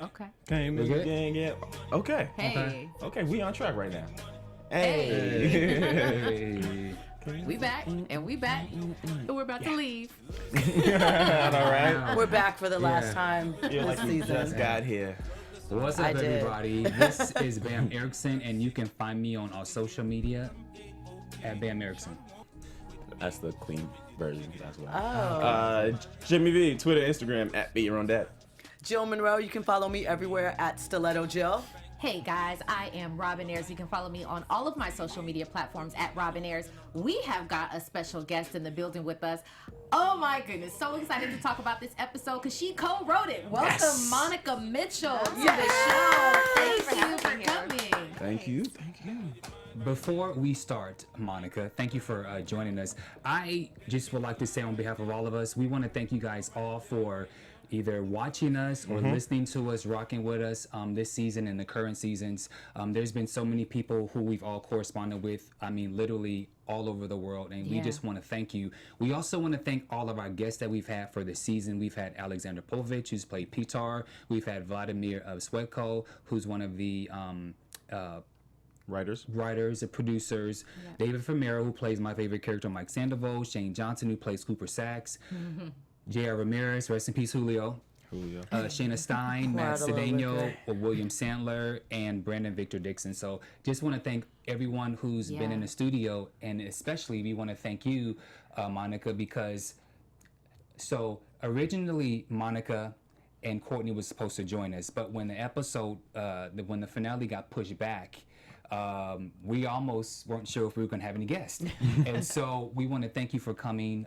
Okay. Came in the gang, yeah. Okay. Hey. Okay, we on track right now. Hey. We back, and we back, and we're about to leave. All right. We're back for the last time You're this like you season. just got here. What's up, everybody? This is Bamm Ericsen, and you can find me on our social media at Bamm Ericsen. That's the clean version. That's what. Oh. Jimmy V, Twitter, Instagram at Be Your Own Dad. Jill Monroe, you can follow me everywhere at Stiletto Jill. Hey guys, I am Robin Ayers. You can follow me on all of my social media platforms at Robin Ayers. We have got a special guest in the building with us. Oh my goodness, so excited to talk about this episode because she co-wrote it. Welcome, Monica Mitchell, to the show. Thank you for coming. Thank you. Thank you. Before we start, Monica, thank you for joining us. I just would like to say on behalf of all of us, we want to thank you guys all for either watching us or listening to us, rocking with us this season and the current seasons. There's been so many people who we've all corresponded with, I mean, literally all over the world, and we just want to thank you. We also want to thank all of our guests that we've had for this season. We've had Alexander Povich, who's played Pitar. We've had Vladimir Swetko, who's one of the writers, the producers. David Famero, who plays my favorite character, Mike Sandoval. Shane Johnson, who plays Cooper Sachs. J.R. Ramirez, rest in peace, Julio. Shayna Stein, Matt Cedeno, William Sandler, and Brandon Victor Dixon. So just want to thank everyone who's been in the studio, and especially we want to thank you, Monica, because originally Monica and Courtney was supposed to join us, but when the episode, when the finale got pushed back, we almost weren't sure if we were going to have any guests. And so we want to thank you for coming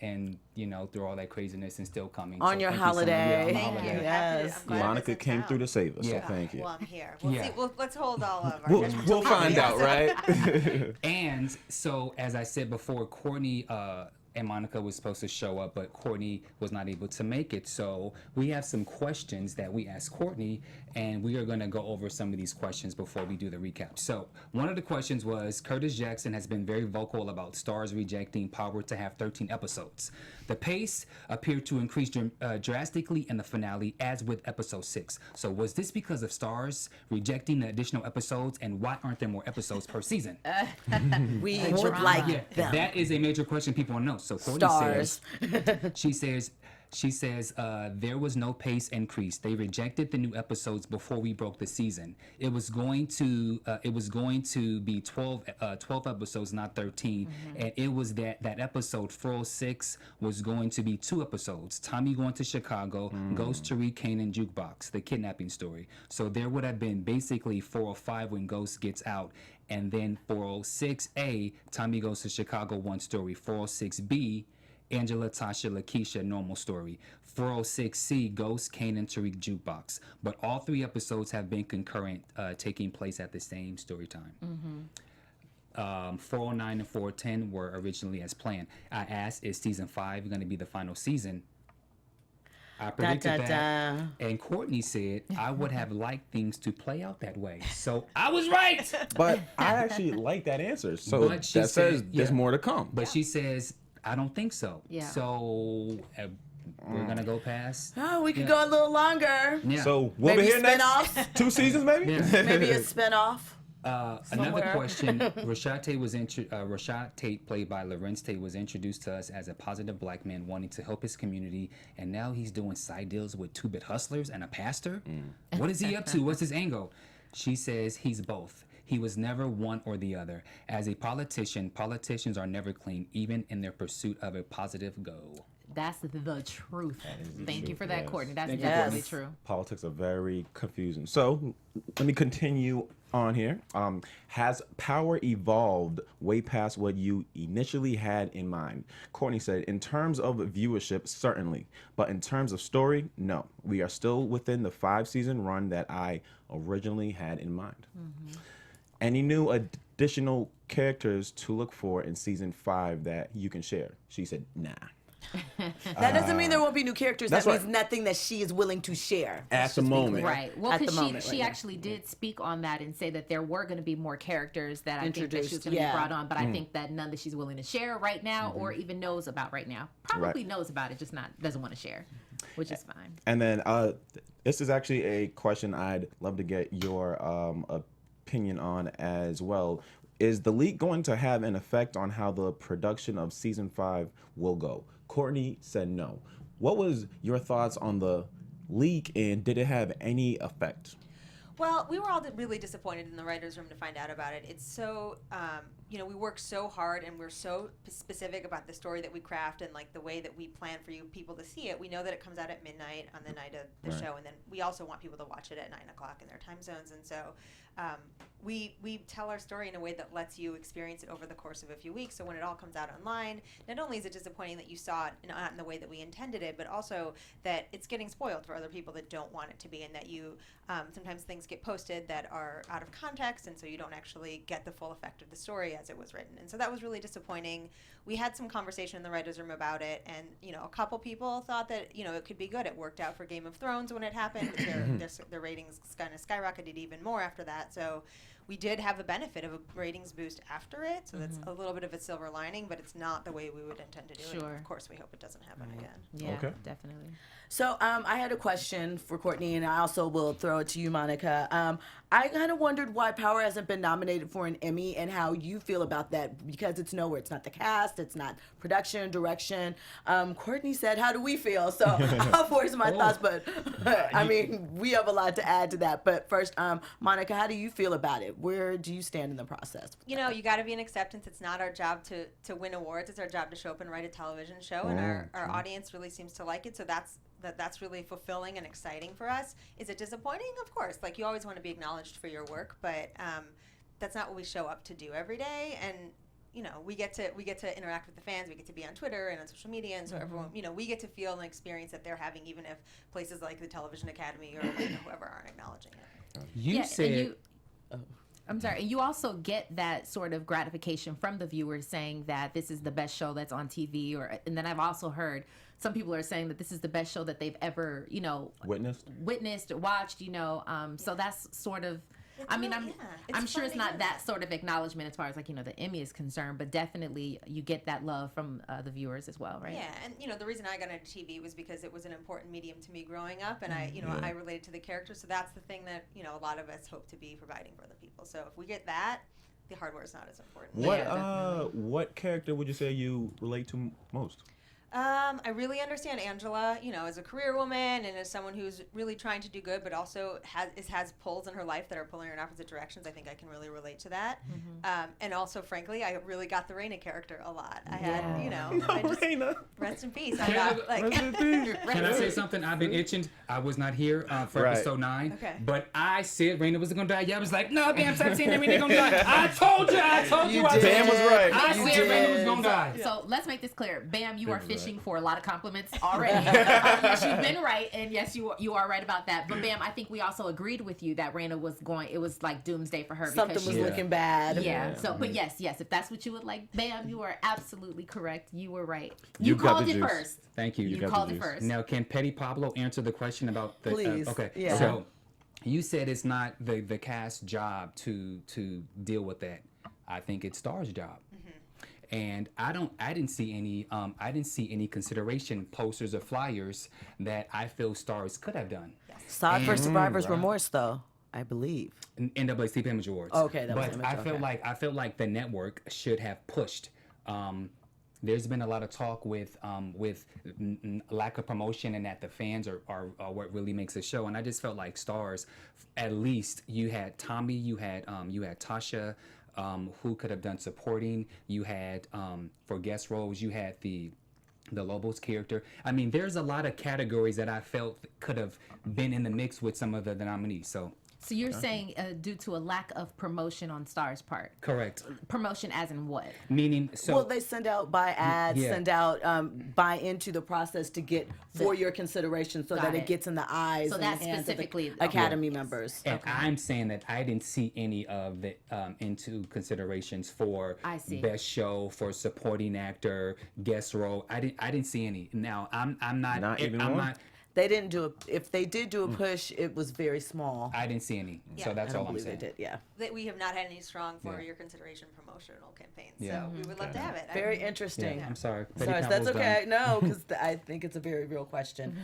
and, you know, through all that craziness and still coming. On your holiday. Thank you. Yes. Monica came through to save us, so Yeah. thank you. Well, I'm here. We'll see. Let's hold all of our We'll find out, right? And so, as I said before, Courtney and Monica was supposed to show up, but Courtney was not able to make it. So we have some questions that we asked Courtney, and we are going to go over some of these questions before we do the recap. So one of the questions was, Curtis Jackson has been very vocal about Starz rejecting Power to have 13 episodes. The pace appeared to increase drastically in the finale, as with episode 6. So was this because of Starz rejecting the additional episodes, and why aren't there more episodes per season? We would like them. That is a major question people want to know. So Courtney says, she says, there was no pace increase. They rejected the new episodes before we broke the season. It was going to be 12 episodes, not 13. And it was that episode 406 was going to be 2 episodes. Tommy going to Chicago, Ghost, Tariq, Kane, and Jukebox, the kidnapping story. So there would have been basically 405 when Ghost gets out. And then 406A, Tommy goes to Chicago, one story. 406B, Angela, Tasha, Lakeisha, normal story. 406C, Ghost, Kane, and Tariq, jukebox. But all 3 episodes have been concurrent, taking place at the same story time. 409 and 410 were originally as planned. I asked, is season 5 going to be the final season? I predicted that, and Courtney said I would have liked things to play out that way. So I was right. But I actually like that answer. So that says there's more to come. But she says, I don't think so. Yeah. So we're going to go past. Oh, we could go a little longer. Yeah. So we'll Maybe be here next spin-offs? 2 seasons, maybe? Maybe a spinoff. Another question, Rashad Tate, played by Lorenz Tate, was introduced to us as a positive black man wanting to help his community, and now he's doing side deals with 2-bit hustlers and a pastor? What is he up to? What's his angle? She says he's both. He was never one or the other. As a politician, politicians are never clean, even in their pursuit of a positive goal. That's the truth. Thank you for that, yes. Courtney. That's Yes. definitely true. Politics are very confusing. So let me continue on here. Has Power evolved way past what you initially had in mind? Courtney said, in terms of viewership, certainly. But in terms of story, no. We are still within the 5-season run that I originally had in mind. Any new additional characters to look for in season 5 that you can share? She said, nah. That doesn't mean there won't be new characters. That That's means nothing that she is willing to share. At the moment. Right. Well, At the because moment, she right, actually did speak on that and say that there were going to be more characters that I think that she was Introduced, going to yeah. be brought on, but I think that none that she's willing to share right now or even knows about right now. Probably knows about it, just not doesn't want to share. which is fine. And then this is actually a question I'd love to get your opinion on as well. Is the leak going to have an effect on how the production of season 5 will go? Courtney said no. What was your thoughts on the leak, and did it have any effect? Well, we were all really disappointed in the writers' room to find out about it. It's so, we work so hard and we're so specific about the story that we craft and like the way that we plan for you people to see it. We know that it comes out at midnight on the night of the show, and then we also want people to watch it at 9 o'clock in their time zones. And so we tell our story in a way that lets you experience it over the course of a few weeks. So when it all comes out online, not only is it disappointing that you saw it not in the way that we intended it, but also that it's getting spoiled for other people that don't want it to be, and that you sometimes things get posted that are out of context, and so you don't actually get the full effect of the story as it was written. And so that was really disappointing. We had some conversation in the writers' room about it, and a couple people thought that it could be good. It worked out for Game of Thrones when it happened. Their ratings kind of skyrocketed even more after that. So we did have the benefit of a ratings boost after it, so that's a little bit of a silver lining, but it's not the way we would intend to do it. Of course, we hope it doesn't happen again. Yeah, Okay. definitely. So I had a question for Courtney, and I also will throw it to you, Monica. I kind of wondered why Power hasn't been nominated for an Emmy and how you feel about that, because it's nowhere. It's not the cast, it's not production, direction. Courtney said, how do we feel? So I'll voice my thoughts, but I mean, we have a lot to add to that. But first, Monica, how do you feel about it? Where do you stand in the process? You got to be an acceptance. It's not our job to win awards. It's our job to show up and write a television show, and our audience really seems to like it. So that's really fulfilling and exciting for us. Is it disappointing? Of course. Like, you always want to be acknowledged for your work, but that's not what we show up to do every day. And we get to interact with the fans. We get to be on Twitter and on social media, and so everyone, we get to feel an experience that they're having, even if places like the Television Academy or whoever aren't acknowledging it. You said. I'm sorry. And you also get that sort of gratification from the viewers saying that this is the best show that's on TV, and then I've also heard some people are saying that this is the best show that they've ever, witnessed, watched, so that's sort of, I'm sure it's not that sort of acknowledgement as far as the Emmy is concerned, but definitely you get that love from the viewers as well, right? Yeah, and the reason I got into TV was because it was an important medium to me growing up, and I related to the characters, so that's the thing that a lot of us hope to be providing for other people. So if we get that, the hardware is not as important. What character would you say you relate to most? I really understand Angela, as a career woman and as someone who's really trying to do good, but also has pulls in her life that are pulling her in opposite directions. I think I can really relate to that. And also, frankly, I really got the Raina character a lot. I had, Raina. Rest in peace. Can I say something? I've been itching. I was not here for episode 9, but I said Raina was gonna die. Yeah, I was like, no, Bam, stop saying that Raina gonna die. I told you. Bam was right. I said Raina was gonna die. So let's make this clear. Bam, you are fishing for a lot of compliments already. Yes, you've been right, and yes, you are right about that. But Bam, I think we also agreed with you that Raina was it was like doomsday for her. Something was looking bad. Yeah. So, but yes, if that's what you would like, Bam, you are absolutely correct. You were right. You called it first. Thank you. You called it first. Now, can Petty Pablo answer the question about the? Please. Okay. Yeah. So, you said it's not the cast's job to deal with that. I think it's Starz' job. And I didn't see any consideration, posters or flyers that I feel Starz could have done. Side for Survivor's Remorse, though, I believe. NAACP Image Awards. Okay, that was but Image, I feel like the network should have pushed. There's been a lot of talk with lack of promotion and that the fans are what really makes a show. And I just felt like Starz, at least you had Tommy, you had Tasha. Who could have done supporting. You had for guest roles, you had the Lobos character. I mean, there's a lot of categories that I felt could have been in the mix with some of the nominees. So you're saying due to a lack of promotion on Starz' part? Correct. Promotion as in what? Meaning, well, they send out buy ads, send out buy into the process to get for your consideration so that it gets in the eyes and the hands of the Academy members. And I'm saying that I didn't see any of the into considerations for best show, for supporting actor, guest role. I didn't see any. Now I'm not even one. They didn't do a. If they did do a push, it was very small. I didn't see any, Yeah. so that's I all don't I'm believe saying. they did. Yeah. That we have not had any strong for Yeah. your consideration promotional campaigns. Yeah. So we would love to have it. Very interesting. Yeah, I'm sorry. Sorry, that's okay. No, because I think it's a very real question.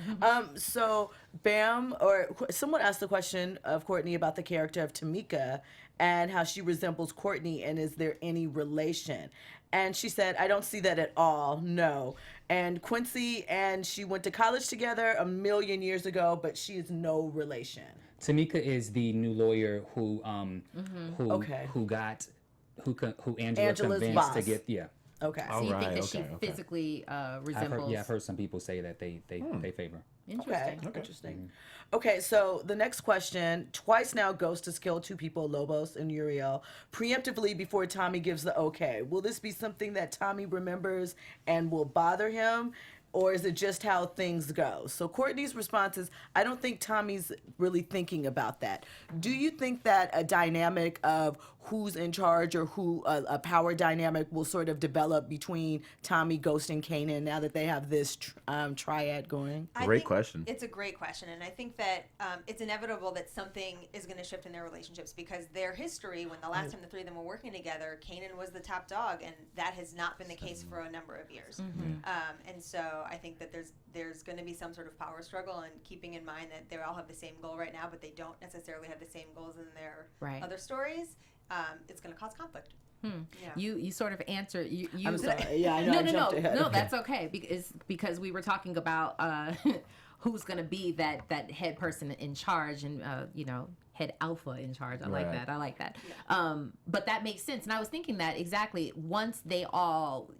So Bamm, or someone asked the question of Courtney about the character of Tamika and how she resembles Courtney, and is there any relation? And she said, I don't see that at all, no. And Quincy and she went to college together a million years ago, but she is no relation. Tamika is the new lawyer who Okay. who Angela Angela's convinced boss. to get Okay. So you think Right, that she okay, okay. physically I've resembles? heard some people say that they favor. Interesting. Okay, interesting. Okay, so the next question. Twice now, Ghost has killed 2 people, Lobos and Uriel, preemptively before Tommy gives the okay. Will this be something that Tommy remembers and will bother him? Or is it just how things go? So Courtney's response is, I don't think Tommy's really thinking about that. Do you think that a dynamic of who's in charge, or who a power dynamic will sort of develop between Tommy, Ghost, and Kanan now that they have this triad going? I Great think question. It's a great question, and I think that it's inevitable that something is going to shift in their relationships, because their history, when the last time the 3 of them were working together, Kanan was the top dog, and that has not been the case for a number of years. And so I think that there's going to be some sort of power struggle, and keeping in mind that they all have the same goal right now, but they don't necessarily have the same goals in their other stories. It's going to cause conflict. Yeah. You sort of answer. You I'm sorry. Yeah, I know. I jumped ahead. No, that's okay, because we were talking about who's going to be that head person in charge, and head alpha in charge. I like that. But that makes sense, and I was thinking that exactly once they all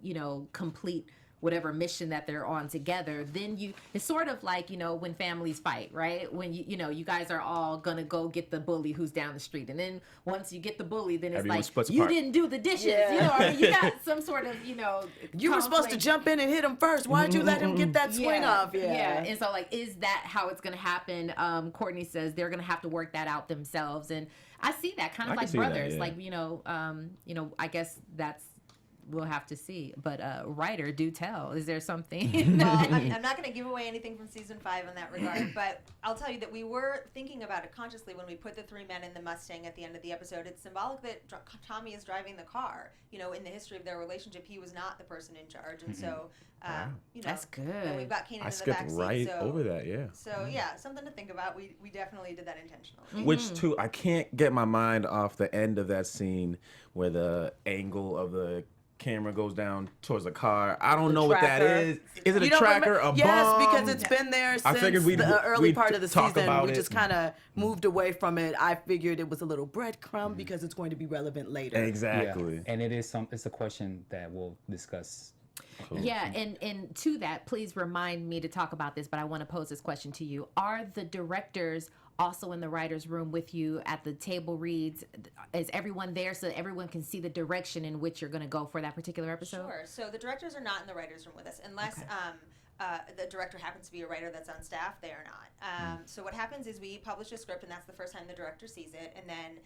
complete whatever mission that they're on together, then it's sort of like when families fight, right? When you guys are all gonna go get the bully who's down the street, and then once you get the bully, then it's Everyone like splits you apart. didn't do the dishes. Yeah. You got some sort of You were supposed to conflict. jump in and hit him first. Why'd you let him get that swing off? Yeah. And so is that how it's gonna happen? Courtney says they're gonna have to work that out themselves, and I see that kind of I like can see that, brothers, yeah. I guess that's. We'll have to see. But writer, do tell. Is there something? Well, I'm not going to give away anything from season 5 in that regard, but I'll tell you that we were thinking about it consciously when we put the 3 men in the Mustang at the end of the episode. It's symbolic that Tommy is driving the car. In the history of their relationship, he was not the person in charge, and so That's good. And we've got Kanan I in the skipped backseat, right so, over that, yeah. So yeah, something to think about. We definitely did that intentionally. Which, too, I can't get my mind off the end of that scene where the angle of the camera goes down towards the car. I don't know what that tracker. is. Is it You a don't tracker, remember- a bomb? Yes, because it's been there I since figured the early we'd part of the talk season. about We it. just kind of moved away from it. I figured it was a little breadcrumb because it's going to be relevant later. Exactly. Yeah. And it's a question that we'll discuss. Yeah, and to that, please remind me to talk about this, but I want to pose this question to you. Are the directors also in the writer's room with you at the table reads? Is everyone there so that everyone can see the direction in which you're going to go for that particular episode? Sure. So the directors are not in the writer's room with us unless the director happens to be a writer that's on staff. They are not. So what happens is we publish a script, and that's the first time the director sees it. And then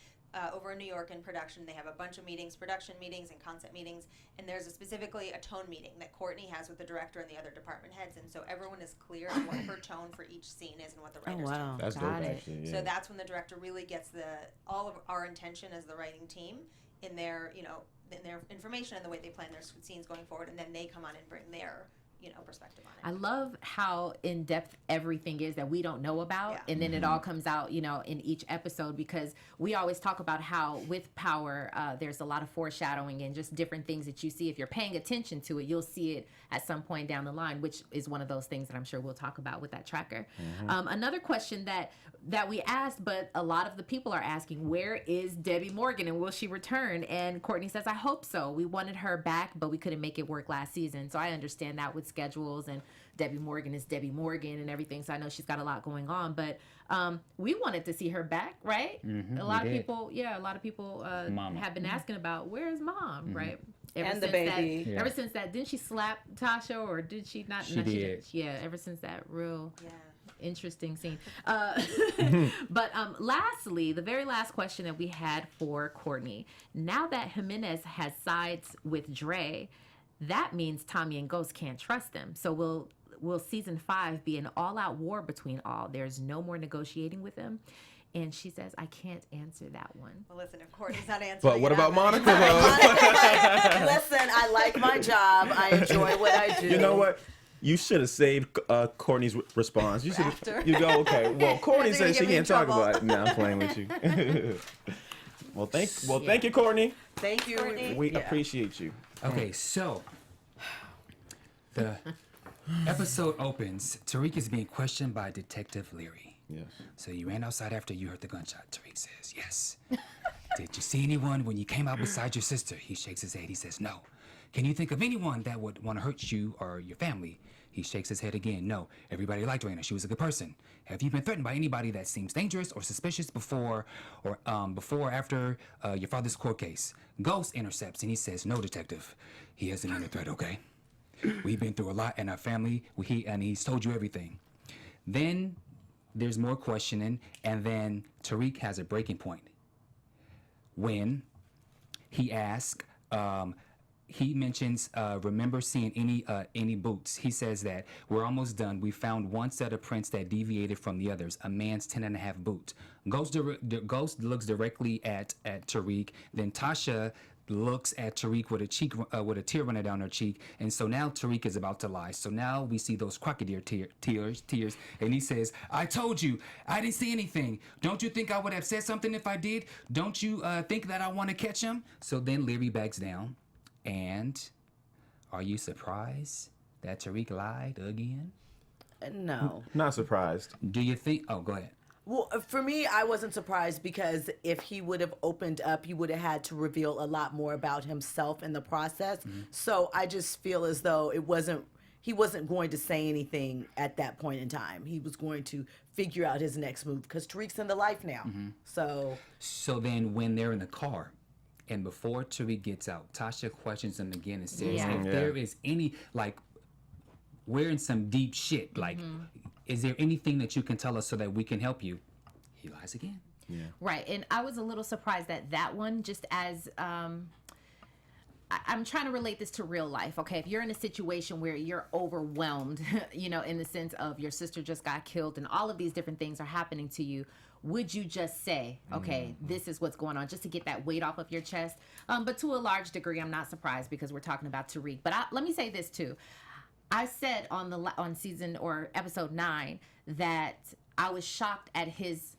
over in New York in production, they have a bunch of meetings, production meetings and concept meetings. And there's specifically a tone meeting that Courtney has with the director and the other department heads. And so everyone is clear on what her tone for each scene is and what the writer's tone That's Got dope, it. actually. Yeah. So that's when the director really gets all of our intention as the writing team in their information and the way they plan their scenes going forward, and then they come on and bring their perspective on it. I love how in depth everything is that we don't know about, Yeah. and then it all comes out, in each episode, because we always talk about how with Power, there's a lot of foreshadowing and just different things that you see. If you're paying attention to it, you'll see it at some point down the line, which is one of those things that I'm sure we'll talk about with that tracker. Another question that we asked, but a lot of the people are asking, where is Debbie Morgan and will she return? And Courtney says, I hope so. We wanted her back, but we couldn't make it work last season. So I understand that with schedules, and Debbie Morgan is Debbie Morgan and everything. So I know she's got a lot going on, but we wanted to see her back, right? A lot of people have been asking about, where's Mom, right? And the baby. Ever since that, didn't she slap Tasha, or did she not? She did. Yeah, ever since that real Yeah. interesting scene. But lastly, the very last question that we had for Courtney. Now that Jimenez has sides with Dre, that means Tommy and Ghost can't trust them. So will season 5 be an all-out war between all? There's no more negotiating with him. And she says, I can't answer that one. Well, listen, if Courtney's not answering, But what it, about I'm Monica? gonna- though? Listen, I like my job. I enjoy what I do. You know what? You should have saved Courtney's response. You should After. have. You go, okay. Well, Courtney After you says she get me in can't talk trouble. about it. No, I'm playing with you. Thank you, Courtney. Thank you. Courtney. We Yeah. appreciate you. Okay, so the episode opens. Tariq is being questioned by Detective Leary. Yes. So you ran outside after you heard the gunshot. Tariq says, yes. Did you see anyone when you came out beside your sister? He shakes his head. He says, no. Can you think of anyone that would want to hurt you or your family? He shakes his head again. No. Everybody liked Raina. She was a good person. Have you been threatened by anybody that seems dangerous or suspicious before or after your father's court case? Ghost intercepts and he says, no, detective. He hasn't been a threat, okay? We've been through a lot in our family. He's told you everything. Then there's more questioning, and then Tariq has a breaking point when he asks, he mentions, remember seeing any boots. He says that we're almost done. We found one set of prints that deviated from the others, a man's 10.5 boot. Ghost looks directly at Tariq. Then Tasha looks at Tariq with a tear running down her cheek, and so now Tariq is about to lie. So now we see those crocodile tears, and he says, I told you, I didn't see anything. Don't you think I would have said something if I did? Don't you think that I want to catch him? So then Leary backs down, and are you surprised that Tariq lied again? No. Not surprised. Do you think, oh, go ahead. Well, for me, I wasn't surprised because if he would have opened up, he would have had to reveal a lot more about himself in the process. So I just feel as though he wasn't going to say anything at that point in time. He was going to figure out his next move because Tariq's in the life now. So then when they're in the car, and before Tariq gets out, Tasha questions him again and says, if there is any, like, we're in some deep shit, like, is there anything that you can tell us so that we can help you? He lies again. Yeah. Right, and I was a little surprised at that one, just as I'm trying to relate this to real life. Okay, if you're in a situation where you're overwhelmed, you know, in the sense of your sister just got killed and all of these different things are happening to you, would you just say, okay, this is what's going on, just to get that weight off of your chest? But to a large degree, I'm not surprised because we're talking about Tariq. But let me say this too. I said on season or episode 9 that I was shocked at his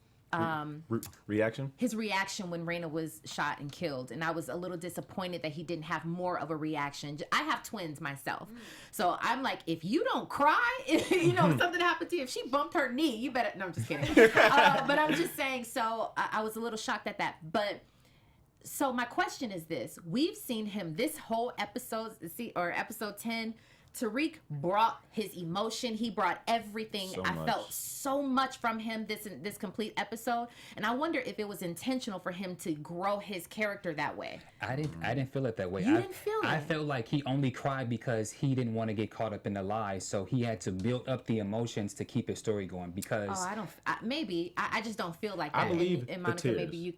Reaction? his reaction when Raina was shot and killed, and I was a little disappointed that he didn't have more of a reaction. I have twins myself, so I'm like, if you don't cry, you know, if something happened to you, if she bumped her knee, you better. No, I'm just kidding. But I'm just saying. So I was a little shocked at that, but. So my question is this: we've seen him this whole episode, episode 10. Tariq brought his emotion. He brought everything. So I much. felt so much from him this complete episode, and I wonder if it was intentional for him to grow his character that way. I didn't feel it that way. You didn't feel I it? felt like he only cried because he didn't want to get caught up in the lies, so he had to build up the emotions to keep his story going. Because I just don't feel like that. I believe and the Monica, tears. maybe you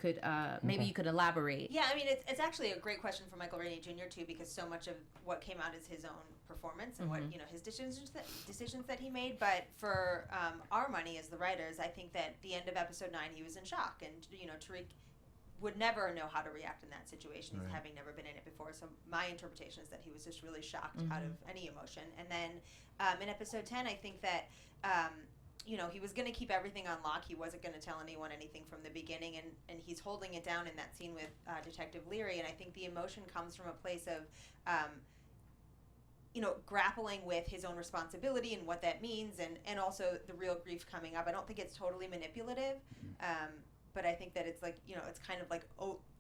could elaborate. Yeah, I mean, it's actually a great question for Michael Rainey Jr. too, because so much of what came out is his own performance and what his decisions that he made. But for our money as the writers, I think that the end of episode 9, he was in shock, and Tariq would never know how to react in that situation, having never been in it before. So my interpretation is that he was just really shocked out of any emotion. And then in episode 10, I think that he was going to keep everything on lock. He wasn't going to tell anyone anything from the beginning, and he's holding it down in that scene with Detective Leary. And I think the emotion comes from a place of grappling with his own responsibility and what that means, and also the real grief coming up. I don't think it's totally manipulative, but I think that it's like, it's kind of like,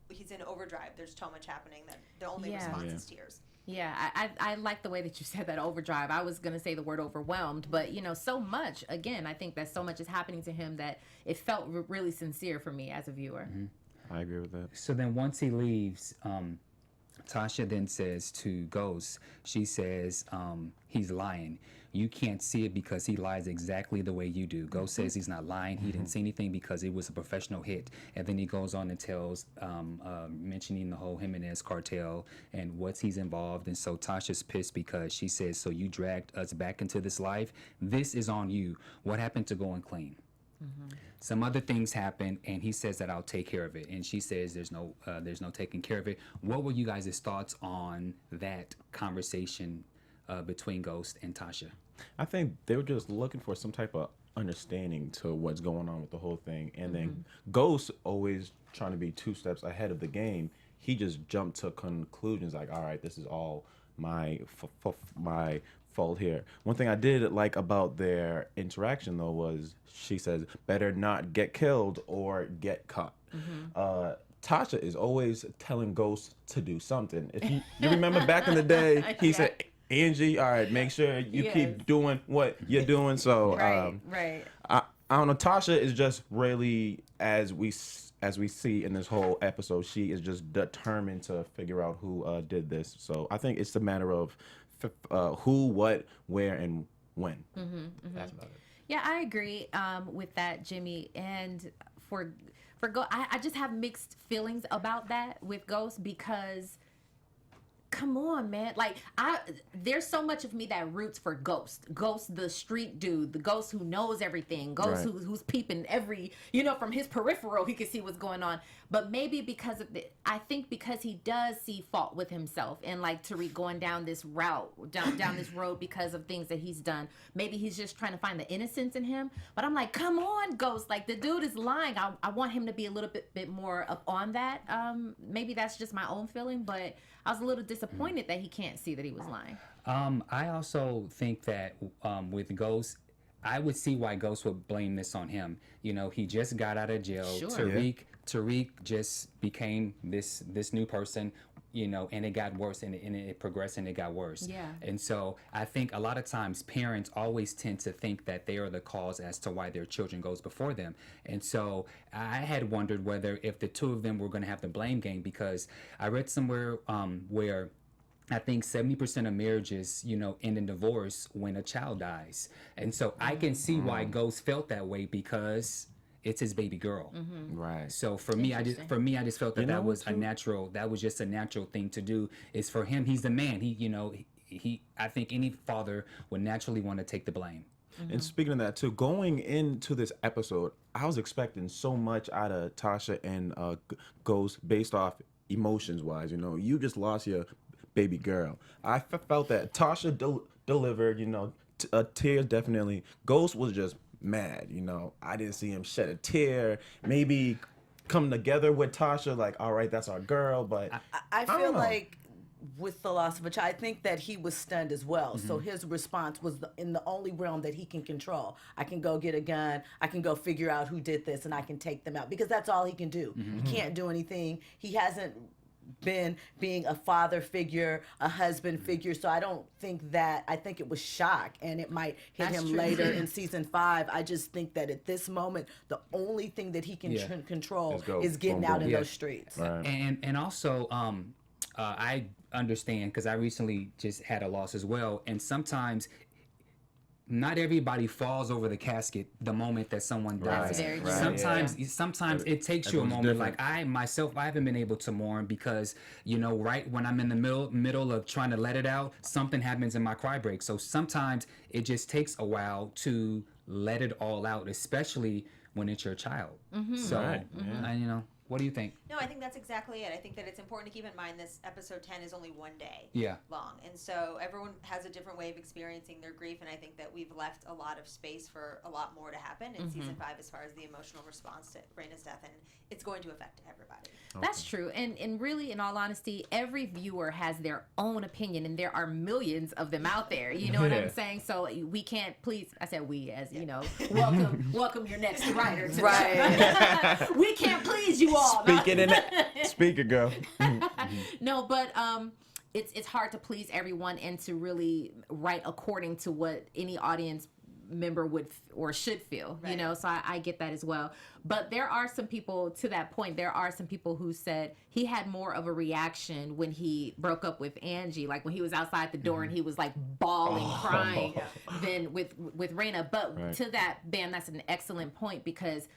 he's in overdrive. There's so much happening that the only response is tears. Yeah, I like the way that you said that, overdrive. I was going to say the word overwhelmed, but, so much, again, I think that so much is happening to him that it felt really sincere for me as a viewer. I agree with that. So then once he leaves, Tasha then says to Ghost, she says, he's lying. You can't see it because he lies exactly the way you do. Ghost says he's not lying. He didn't see anything because it was a professional hit. And then he goes on and tells, mentioning the whole Jimenez cartel and what's he's involved. And so Tasha's pissed because she says, so you dragged us back into this life? This is on you. What happened to going clean? Some other things happen, and he says that I'll take care of it. And she says there's no taking care of it. What were you guys' thoughts on that conversation between Ghost and Tasha? I think they were just looking for some type of understanding to what's going on with the whole thing. And then Ghost, always trying to be 2 steps ahead of the game, he just jumped to conclusions like, all right, this is all my fault here. One thing I did like about their interaction, though, was she says, better not get killed or get caught. Tasha is always telling Ghost to do something. If you remember back in the day, he said, Angie, all right, make sure you keep doing what you're doing. So, Right. I don't know. Tasha is just really, as we see in this whole episode, she is just determined to figure out who did this. So I think it's a matter of who, what, where, and when. That's about it. Yeah, I agree with that, Jimmy. And for Ghost, I just have mixed feelings about that with Ghost because, come on, man. Like, there's so much of me that roots for Ghost. Ghost, the street dude, the Ghost who knows everything. Ghost who's peeping every, from his peripheral, he can see what's going on. But maybe because of I think because he does see fault with himself and like Tariq going down this route, down this road because of things that he's done. Maybe he's just trying to find the innocence in him. But I'm like, come on, Ghost. Like, the dude is lying. I want him to be a little bit more up on that. Maybe that's just my own feeling, but I was a little disappointed that he can't see that he was lying. I also think that with Ghost, I would see why Ghost would blame this on him. He just got out of jail. Sure. Tariq just became this new person, and it got worse, and it progressed, and it got worse. Yeah. And so I think a lot of times parents always tend to think that they are the cause as to why their children goes before them. And so I had wondered whether if the two of them were going to have the blame game, because I read somewhere where I think 70% of marriages, end in divorce when a child dies. And so I can see why Ghost felt that way because it's his baby girl. Right. So for me, I just felt that that was just a natural thing to do. Is for him, he's the man. He I think any father would naturally want to take the blame. And speaking of that too, going into this episode, I was expecting so much out of Tasha and Ghost based off emotions wise. You just lost your baby girl. I felt that Tasha delivered, tears definitely. Ghost was just mad, I didn't see him shed a tear. Maybe come together with Tasha, like, all right, that's our girl. But I feel like with the loss of a child, I think that he was stunned as well. So his response was in the only realm that he can control. I can go get a gun. I can go figure out who did this, and I can take them out, because that's all he can do. He can't do anything. He hasn't been being a father figure, a husband figure. So I don't think that, I think it was shock, and it might hit him later in season 5. I just think that at this moment, the only thing that he can control is getting out in those streets. Right. And also, I understand, because I recently just had a loss as well, and sometimes not everybody falls over the casket the moment that someone dies. Very true. Sometimes it takes you a moment. Different. Like I haven't been able to mourn because, right when I'm in the middle of trying to let it out, something happens in my cry break. So sometimes it just takes a while to let it all out, especially when it's your child. So, what do you think? No, I think that's exactly it. I think that it's important to keep in mind this episode 10 is only one day long. And so everyone has a different way of experiencing their grief. And I think that we've left a lot of space for a lot more to happen in season 5 as far as the emotional response to Raina's death. And it's going to affect everybody. That's true. And really, in all honesty, every viewer has their own opinion, and there are millions of them out there. You know what I'm saying? So we can't please, I said we, as welcome your next writer to the show. We can't please you all. Speaking in speaker girl. No, but it's hard to please everyone and to really write according to what any audience member would or should feel, you know, so I get that as well. But there are some people, to that point, there are some people who said he had more of a reaction when he broke up with Angie, like when he was outside the door and he was like bawling, crying, than with Raina. But to that, Bamm, that's an excellent point, because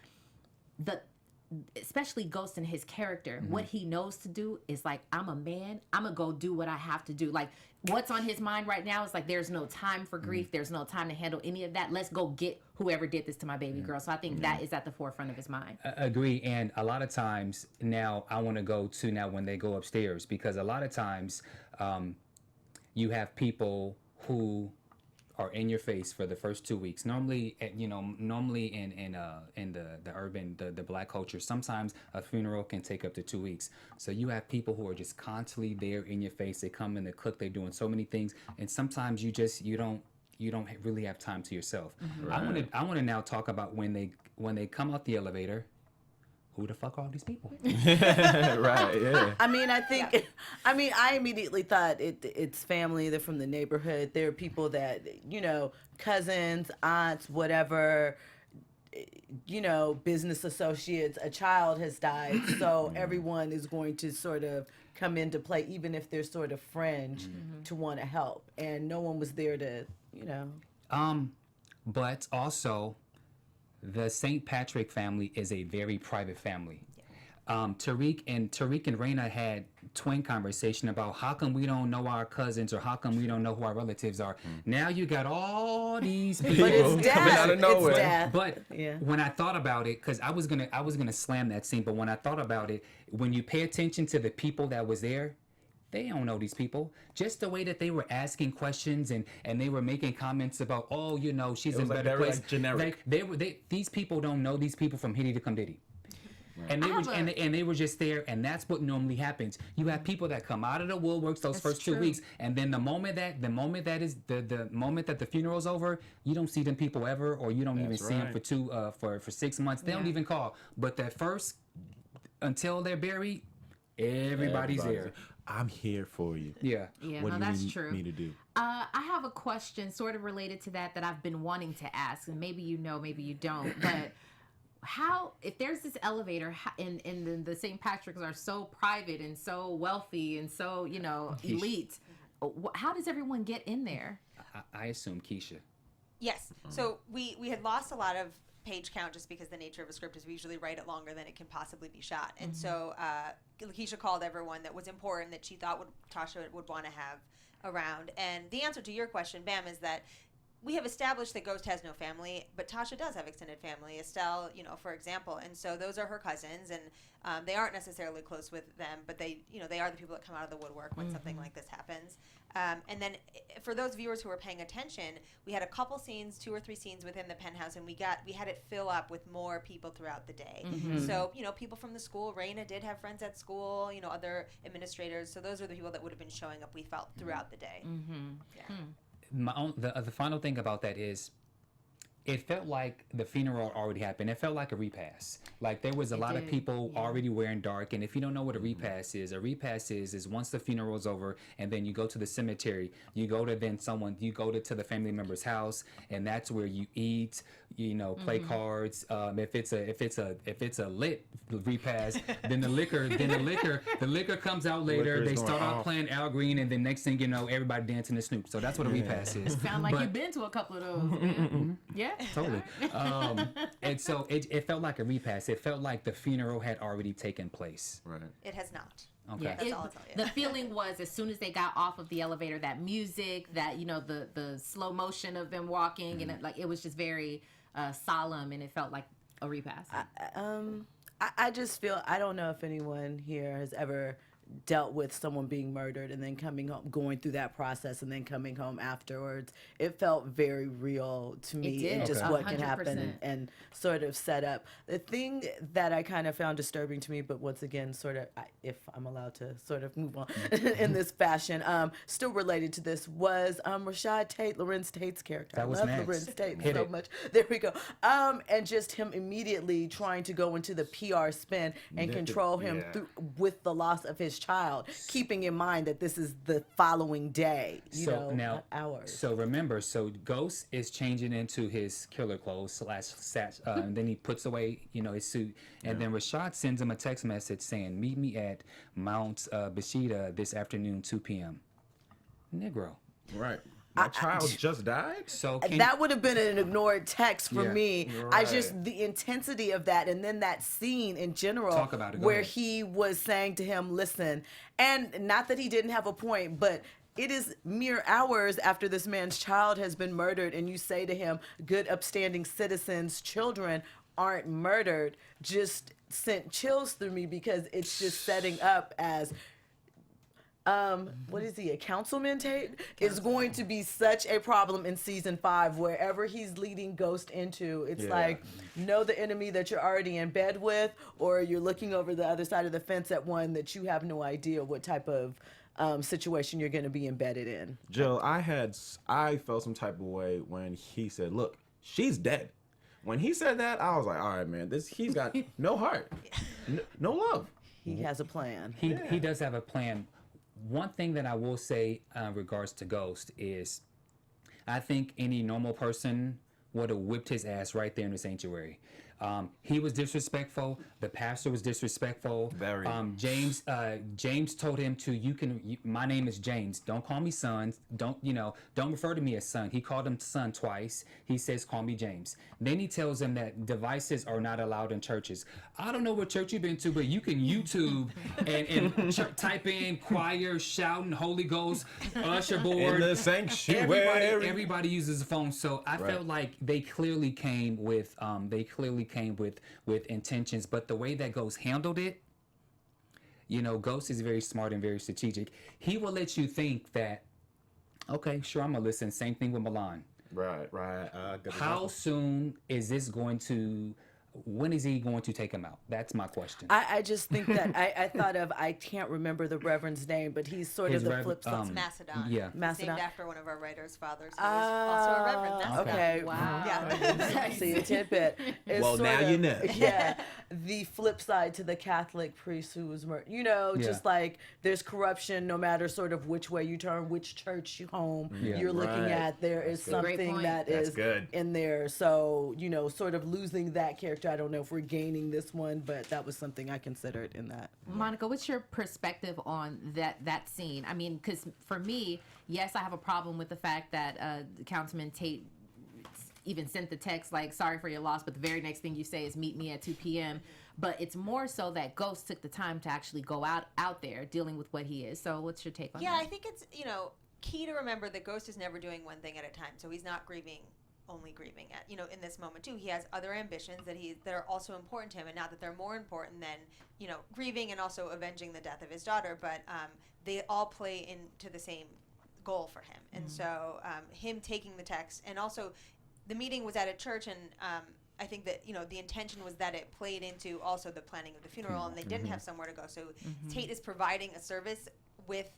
especially Ghost in his character, what he knows to do is like, I'm a man, I'm gonna go do what I have to do. Like, what's on his mind right now is like, there's no time for grief, there's no time to handle any of that. Let's go get whoever did this to my baby girl. So I think that is at the forefront of his mind. Agree. And a lot of times now I want to go to now when they go upstairs, because a lot of times you have people who are in your face for the first 2 weeks. Normally, normally in the urban, the black culture, sometimes a funeral can take up to 2 weeks. So you have people who are just constantly there in your face. They come in, they cook, they're doing so many things, and sometimes you don't really have time to yourself. I want to now talk about when they come out the elevator. Who the fuck are all these people? Right, yeah. I mean, I think, I immediately thought it's family. They're from the neighborhood. They're people that, cousins, aunts, whatever, business associates. A child has died, so everyone is going to sort of come into play, even if they're sort of fringe, to want to help. And no one was there to, But also, the St. Patrick family is a very private family. Tariq and Raina had twin conversation about how come we don't know our cousins, or how come we don't know who our relatives are. Now you got all these people but it's coming out of nowhere. It's death. But when I thought about it, because I was gonna slam that scene, but when I thought about it, when you pay attention to the people that was there, they don't know these people. Just the way that they were asking questions and they were making comments about, she's in a better place. Like generic. These people don't know these people from Hitty to Come Diddy. And they were just there, and that's what normally happens. You have people that come out of the woodworks those first 2 weeks, and then the moment that the funeral's over, you don't see them people ever, or you don't even see them for 6 months. They don't even call. But that first, until they're buried, everybody's there. I'm here for you. Yeah. What do that's you true. need me to do? I have a question sort of related to that I've been wanting to ask, and maybe you know, maybe you don't, but if there's this elevator and the St. Patrick's are so private and so wealthy and so, elite, how does everyone get in there? I assume Keisha. Yes. So we had lost a lot of page count just because the nature of a script is we usually write it longer than it can possibly be shot. And so Lakeisha called everyone that was important that she thought Tasha would want to have around. And the answer to your question, Bamm, is that we have established that Ghost has no family, but Tasha does have extended family. Estelle, for example, and so those are her cousins, and they aren't necessarily close with them, but they are the people that come out of the woodwork when something like this happens. And then for those viewers who are paying attention, we had a couple scenes, 2 or 3 scenes within the penthouse, and we had it fill up with more people throughout the day. So, people from the school, Raina did have friends at school, other administrators. So those are the people that would have been showing up, we felt, throughout the day. The final thing about that is, it felt like the funeral already happened. It felt like a repass. Like there was a lot of people already wearing dark. And if you don't know what a repass is once the funeral is over and then you go to the cemetery, you go to the family member's house, and that's where you eat, play cards. If it's a lit repass, then the liquor comes out later. They start off playing Al Green, and then next thing you know, everybody dancing to Snoop. So that's what a repass is. Sound like you've been to a couple of those. Yeah. Totally. And so it felt like a repass. It felt like the funeral had already taken place. Right. It has not. Okay. Yeah, That's all I'll tell you. the feeling was, as soon as they got off of the elevator, that music, that the slow motion of them walking, and it was just very solemn, and it felt like a repass. I just feel, I don't know if anyone here has ever dealt with someone being murdered and then coming home, going through that process and then coming home afterwards. It felt very real to me, and just what can happen and sort of set up. The thing that I kind of found disturbing to me, but once again, sort of, if I'm allowed to sort of move on in this fashion, still related to this, was Rashad Tate, Lorenz Tate's character. That was I love next. Lorenz Tate Hit so it. much. There we go. And just him immediately trying to go into the PR spin and control him with the loss of his child, keeping in mind that this is the following day, So now, not hours. so remember, so Ghost is changing into his killer clothes / and then he puts away, his suit, and then Rashad sends him a text message saying, "Meet me at Mount Bashida this afternoon, 2 p.m." Negro. Right. My child just died? So That would have been an ignored text for Yeah. me. I just, the intensity of that, and then that scene in general, Talk about it. Go where ahead. he was saying to him, listen, and not that he didn't have a point, but it is mere hours after this man's child has been murdered, and you say to him, good upstanding citizens' children aren't murdered, just sent chills through me, because it's just setting up as what is he, a councilman, Tate? Is going to be such a problem in season 5, wherever he's leading Ghost into. It's like, know the enemy that you're already in bed with, or you're looking over the other side of the fence at one that you have no idea what type of situation you're going to be embedded in. Jill, I felt some type of way when he said, look, she's dead. When he said that, I was like, all right, man, he's got no heart, no love. He has a plan. he does have a plan. One thing that I will say regards to Ghost is, I think any normal person would have whipped his ass right there in the sanctuary. He was disrespectful. The pastor was disrespectful. Very. James told him to, my name is James. Don't call me son. Don't refer to me as son. He called him son twice. He says, call me James. Then he tells him that devices are not allowed in churches. I don't know what church you've been to, but you can YouTube and type in choir, shouting, Holy Ghost, usher board. In the sanctuary. Everybody uses a phone. So I felt like they clearly came with intentions, but the way that Ghost handled it, Ghost is very smart and very strategic. He will let you think that, okay, sure, I'm gonna listen. Same thing with Milan. Right. How soon is this going to? When is he going to take him out? That's my question. I just think that I thought of, I can't remember the Reverend's name, but he's sort of the flip side. Macedon. Yeah. Macedon. Named after one of our writers' fathers, who was also a reverend. Macedon. Okay. Wow. Yeah. See a tidbit. It's Well, sort now of, you know. Yeah, the flip side to the Catholic priest who was murdered. Just like there's corruption no matter sort of which way you turn, which church you're looking Right. at. There is good. Great something point. that That's is good. in there. So sort of losing that character. I don't know if we're gaining this one, but that was something I considered in that. Monica, what's your perspective on that scene? I mean, because for me, yes, I have a problem with the fact that Councilman Tate even sent the text like, sorry for your loss, but the very next thing you say is meet me at 2 p.m. But it's more so that Ghost took the time to actually go out there dealing with what he is. So what's your take on that? Yeah, I think it's, key to remember that Ghost is never doing one thing at a time. So he's not only grieving at, in this moment too. He has other ambitions that are also important to him, and not that they're more important than, grieving and also avenging the death of his daughter, but they all play into the same goal for him. And so him taking the text, and also the meeting was at a church, and I think that, the intention was that it played into also the planning of the funeral, and they didn't have somewhere to go. So Tate is providing a service with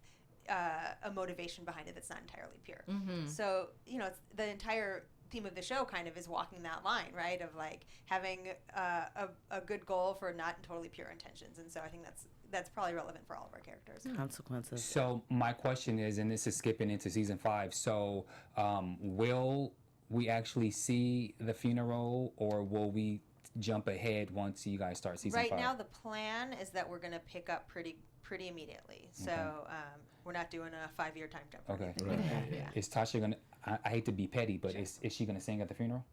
a motivation behind it that's not entirely pure. So, it's the entire theme of the show kind of is walking that line, right, of like having a good goal for not totally pure intentions. And so I think that's probably relevant for all of our characters. Consequences. So my question is, and this is skipping into season 5, so will we actually see the funeral, or will we jump ahead once you guys start season 5? Right now the plan is that we're going to pick up pretty immediately. So we're not doing a 5-year time jump. Okay. Yeah. Is Tasha gonna? I hate to be petty, but is she gonna sing at the funeral?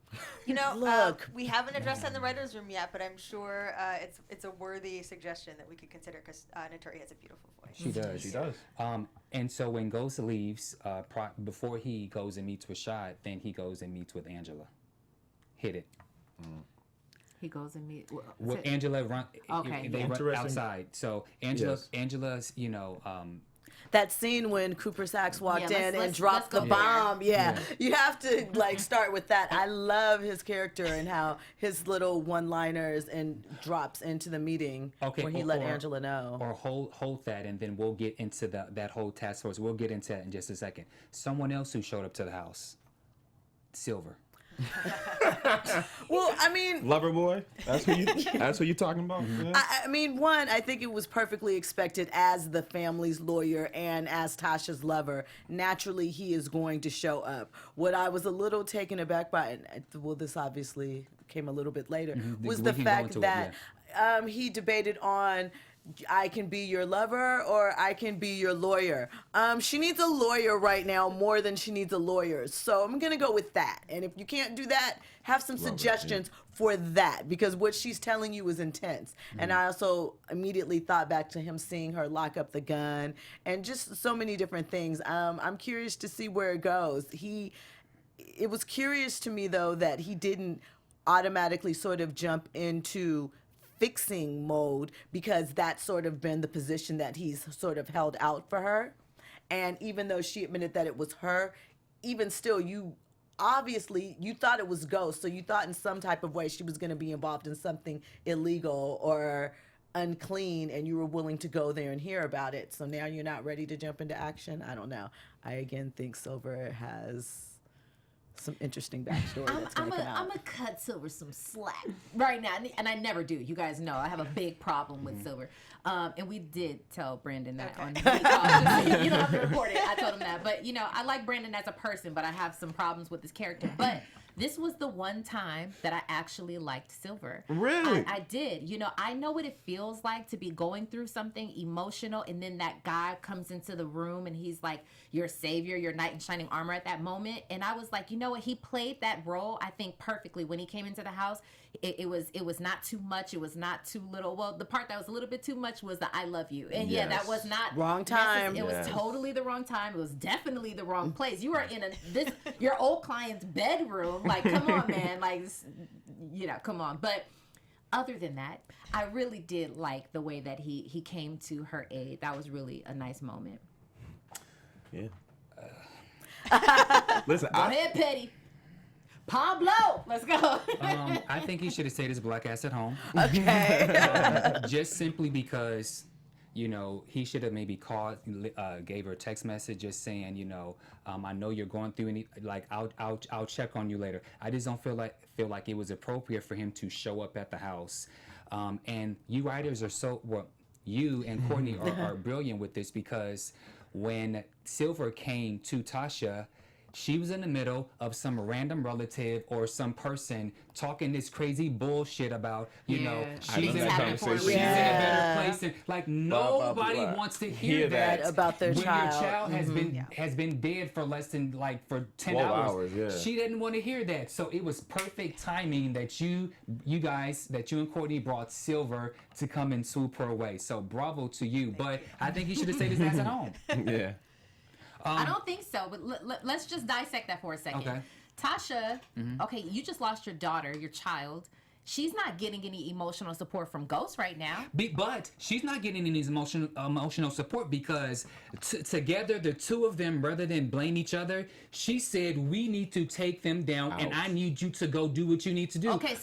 Look. We haven't addressed that in the writers' room yet, but I'm sure it's a worthy suggestion that we could consider, because Naturi has a beautiful voice. She does. She does. And so when Ghost leaves, before he goes and meets with Shad, then he goes and meets with Angela. Hit it. He goes and meet. With Angela run. Okay, They yeah. run Interesting. outside. So Angela's, That scene when Cooper Saxe walked Yeah, in and let's dropped go the there. bomb. Yeah. You have to start with that. I love his character and how his little one-liners and drops into the meeting where he let Angela know. Or hold that, and then we'll get into that whole task force. We'll get into that in just a second. Someone else who showed up to the house, Silver. Well, I mean, Lover boy. That's who you talking about. Yeah. I mean, one, I think it was perfectly expected as the family's lawyer and as Tasha's lover. Naturally, he is going to show up. What I was a little taken aback by, and well, this obviously came a little bit later, was the fact that he debated on, I can be your lover or I can be your lawyer. She needs a lawyer right now more than she needs a lawyer. So I'm going to go with that. And if you can't do that, have some suggestions for that, because what she's telling you is intense. And I also immediately thought back to him seeing her lock up the gun and just so many different things. I'm curious to see where it goes. It was curious to me, though, that he didn't automatically sort of jump into fixing mode, because that's sort of been the position that he's sort of held out for her. And even though she admitted that it was her, even still, you thought it was Ghost, so you thought in some type of way she was going to be involved in something illegal or unclean, and you were willing to go there and hear about it. So now you're not ready to jump into action. I don't know. I again think Silver has some interesting backstory that's going to come out. I'm gonna cut Silver some slack right now, and I never do. You guys know I have a big problem with Silver, and we did tell Brandon that on the call. You don't have to report it. I told him that, but I like Brandon as a person, but I have some problems with his character. But this was the one time that I actually liked Silver. Really? I did. I know what it feels like to be going through something emotional, and then that guy comes into the room and he's like your savior, your knight in shining armor at that moment. And I was like, you know what? He played that role, I think, perfectly when he came into the house. It was not too much. It was not too little. Well, the part that was a little bit too much was the I love you. And yeah, that was not wrong time. It was totally the wrong time. It was definitely the wrong place. You are in your old client's bedroom. Like, come on, man. Like, come on. But other than that, I really did like the way that he came to her aid. That was really a nice moment. Yeah. Listen, Go ahead, Petty. Pablo, let's go. I think he should have stayed his black ass at home. Okay. Just simply because, he should have maybe called, gave her a text message just saying, I know you're going through I'll check on you later. I just don't feel like it was appropriate for him to show up at the house. And you writers are you and Courtney are brilliant with this, because when Silver came to Tasha, she was in the middle of some random relative or some person talking this crazy bullshit about, she's in a better place. And nobody wants to hear that about their when child. your child has been dead for less than for 10 hours. Yeah. She didn't want to hear that. So it was perfect timing that you and Courtney brought Silver to come and swoop her away. So bravo to you. But I think he should have stayed his ass at home. Yeah. I don't think so, but let's just dissect that for a second. Okay. Tasha, okay, you just lost your daughter, your child. She's not getting any emotional support from Ghost right now. But she's not getting any emotional support because together, the two of them, rather than blame each other, she said, we need to take them down, and I need you to go do what you need to do. Okay,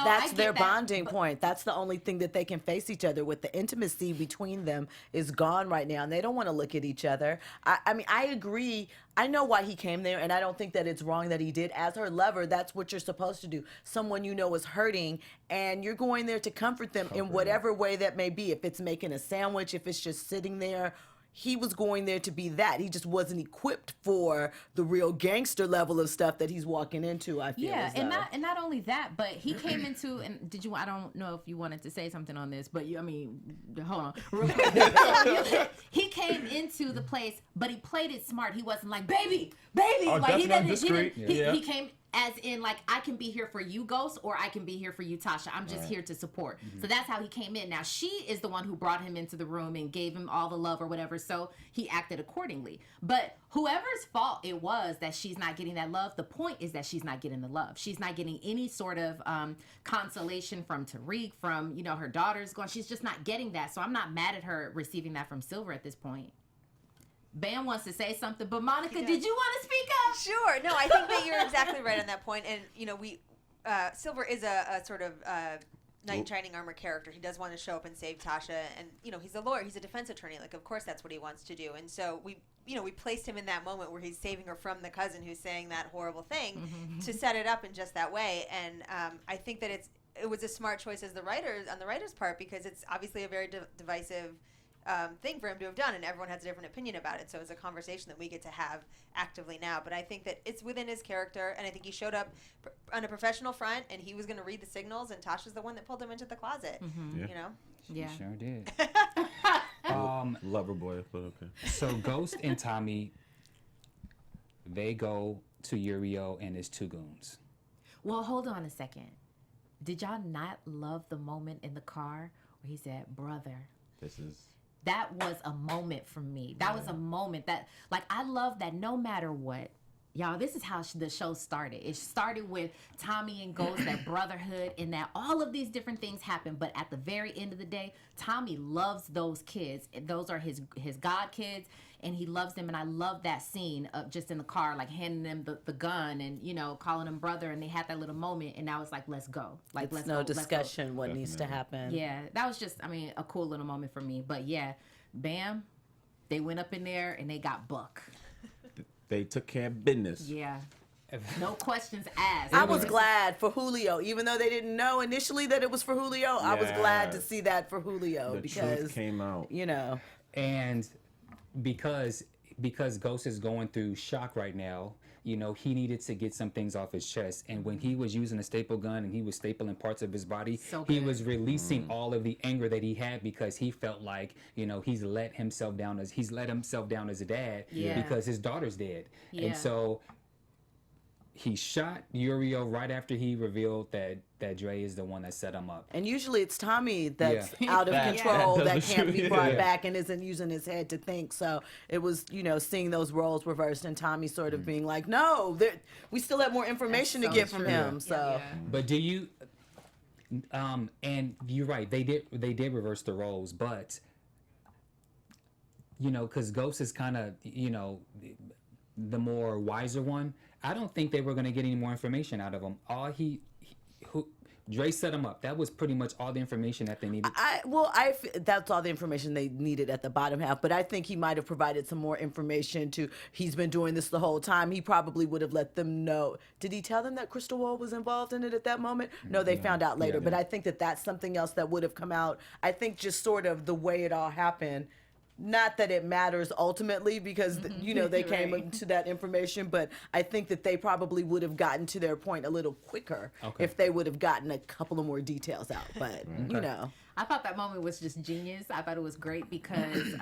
that's their bonding point. That's the only thing that they can face each other with. The intimacy between them is gone right now, and they don't want to look at each other. I mean, I agree. I know why he came there, and I don't think that it's wrong that he did. As her lover, that's what you're supposed to do. Someone you know is hurting, and you're going there to comfort them in whatever way that may be. If it's making a sandwich, if it's just sitting there. He was going there to be that. He just wasn't equipped for the real gangster level of stuff that he's walking into, I feel. Yeah, and not only that, but he came into, and I don't know if you wanted to say something on this, but hold on. Real quick. He came into the place, but he played it smart. He wasn't like, baby, like he didn't. He came as in, like, I can be here for you, Ghost, or I can be here for you, Tasha. I'm just here to support. So that's how he came in. Now, she is the one who brought him into the room and gave him all the love or whatever, so he acted accordingly. But whoever's fault it was that she's not getting that love, the point is that she's not getting the love. She's not getting any sort of consolation from Tariq, from, her daughter's gone. She's just not getting that. So I'm not mad at her receiving that from Silver at this point. Bam wants to say something, but Monica, did you want to speak up? Sure. No, I think that you're exactly right on that point. And, Silver is a sort of knight in shining armor character. He does want to show up and save Tasha. And, he's a lawyer. He's a defense attorney. Like, of course, that's what he wants to do. And so we placed him in that moment where he's saving her from the cousin who's saying that horrible thing to set it up in just that way. And I think that it was a smart choice on the writer's part, because it's obviously a very divisive thing for him to have done, and everyone has a different opinion about it. So it's a conversation that we get to have actively now. But I think that it's within his character, and I think he showed up on a professional front, and he was going to read the signals, and Tasha's the one that pulled him into the closet. She sure did. Lover boy, but okay. So Ghost and Tommy, they go to Uriel and his two goons. Well, hold on a second. Did y'all not love the moment in the car where he said, "Brother"? That was a moment for me. That was a moment that, like, I love that no matter what. Y'all, this is how the show started. It started with Tommy and Ghost, that brotherhood, and that all of these different things happen. But at the very end of the day, Tommy loves those kids. Those are his god kids, and he loves them. And I love that scene of just in the car, like handing them the gun and, calling him brother. And they had that little moment, and now it's like, let's go. Like, It's let's no go, let's go. discussion what needs to happen. Yeah, that was just, a cool little moment for me. But yeah, Bamm, they went up in there and they got Buck. They took care of business. Yeah. No questions asked. I was glad for Julio, even though they didn't know initially that it was for Julio. I was glad to see that for Julio, The because truth came out. And because Ghost is going through shock right now, he needed to get some things off his chest. And when he was using a staple gun and he was stapling parts of his body, he was releasing all of the anger that he had, because he felt like, he's let himself down as a dad because his daughter's dead. Yeah. And so he shot Uriel right after he revealed that Dre is the one that set him up. And usually it's Tommy that's Yeah. out of control, That that doesn't can't be shoot. brought Yeah. back and isn't using his head to think. So it was, seeing those roles reversed and Tommy sort of being like, no, we still have more information That's to so get from true. him. So But do you? And you're right. They did reverse the roles, but because Ghost is kind of the more wiser one. I don't think they were going to get any more information out of him. Dre set him up. That was pretty much all the information that they needed. That's all the information they needed at the bottom half. But I think he might have provided some more information he's been doing this the whole time. He probably would have let them know. Did he tell them that Crystal Wall was involved in it at that moment? No, they found out later. Yeah. But I think that's something else that would have come out. I think just sort of the way it all happened. Not that it matters ultimately, because they came into that information, but I think that they probably would have gotten to their point a little quicker if they would have gotten a couple of more details out. But I thought that moment was just genius. I thought it was great because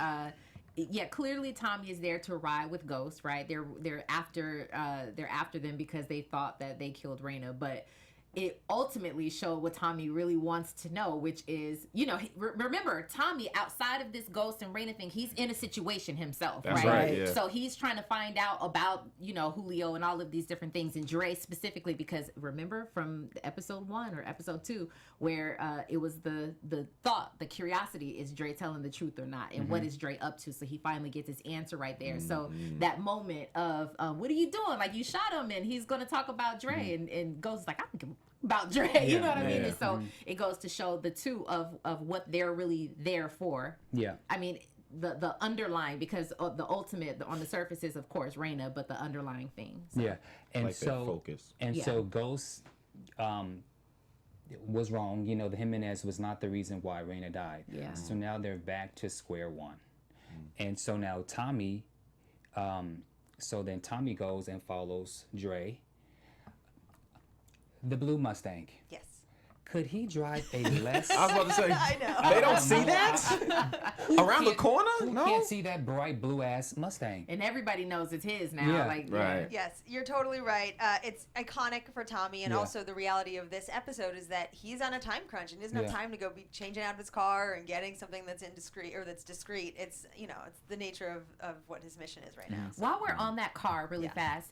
clearly Tommy is there to ride with Ghost, right? They're after them because they thought that they killed Raina, but it ultimately showed what Tommy really wants to know, which is, remember, Tommy, outside of this Ghost and Raina thing, he's in a situation himself, That's right? right, yeah. So he's trying to find out about, Julio and all of these different things, and Dre specifically, because remember from episode 1 or episode 2, where it was the thought, the curiosity, is Dre telling the truth or not, and what is Dre up to? So he finally gets his answer right there. So that moment of, what are you doing? Like, you shot him, and he's going to talk about Dre, and Ghost is like, I don't give a about Dre, you know what I mean? And so it goes to show the two of what they're really there for. Yeah. I mean, the underlying, because the ultimate on the surface is, of course, Raina, but the underlying thing. So. Yeah. And Like that focus. So Ghost was wrong. The Jimenez was not the reason why Raina died. Yeah. So now they're back to square one. And so now Tommy, then Tommy goes and follows Dre. The blue Mustang. Yes. Could he drive a less? I was about to say, I know. they don't see that around the corner. Who No, can't see that bright blue ass Mustang? And everybody knows it's his now. Yeah. Like, Right. Yes, you're totally right. It's iconic for Tommy, and also the reality of this episode is that he's on a time crunch and he doesn't have time to go be changing out of his car and getting something that's indiscreet or that's discreet. It's it's the nature of what his mission is right now. So. While we're on that car really fast,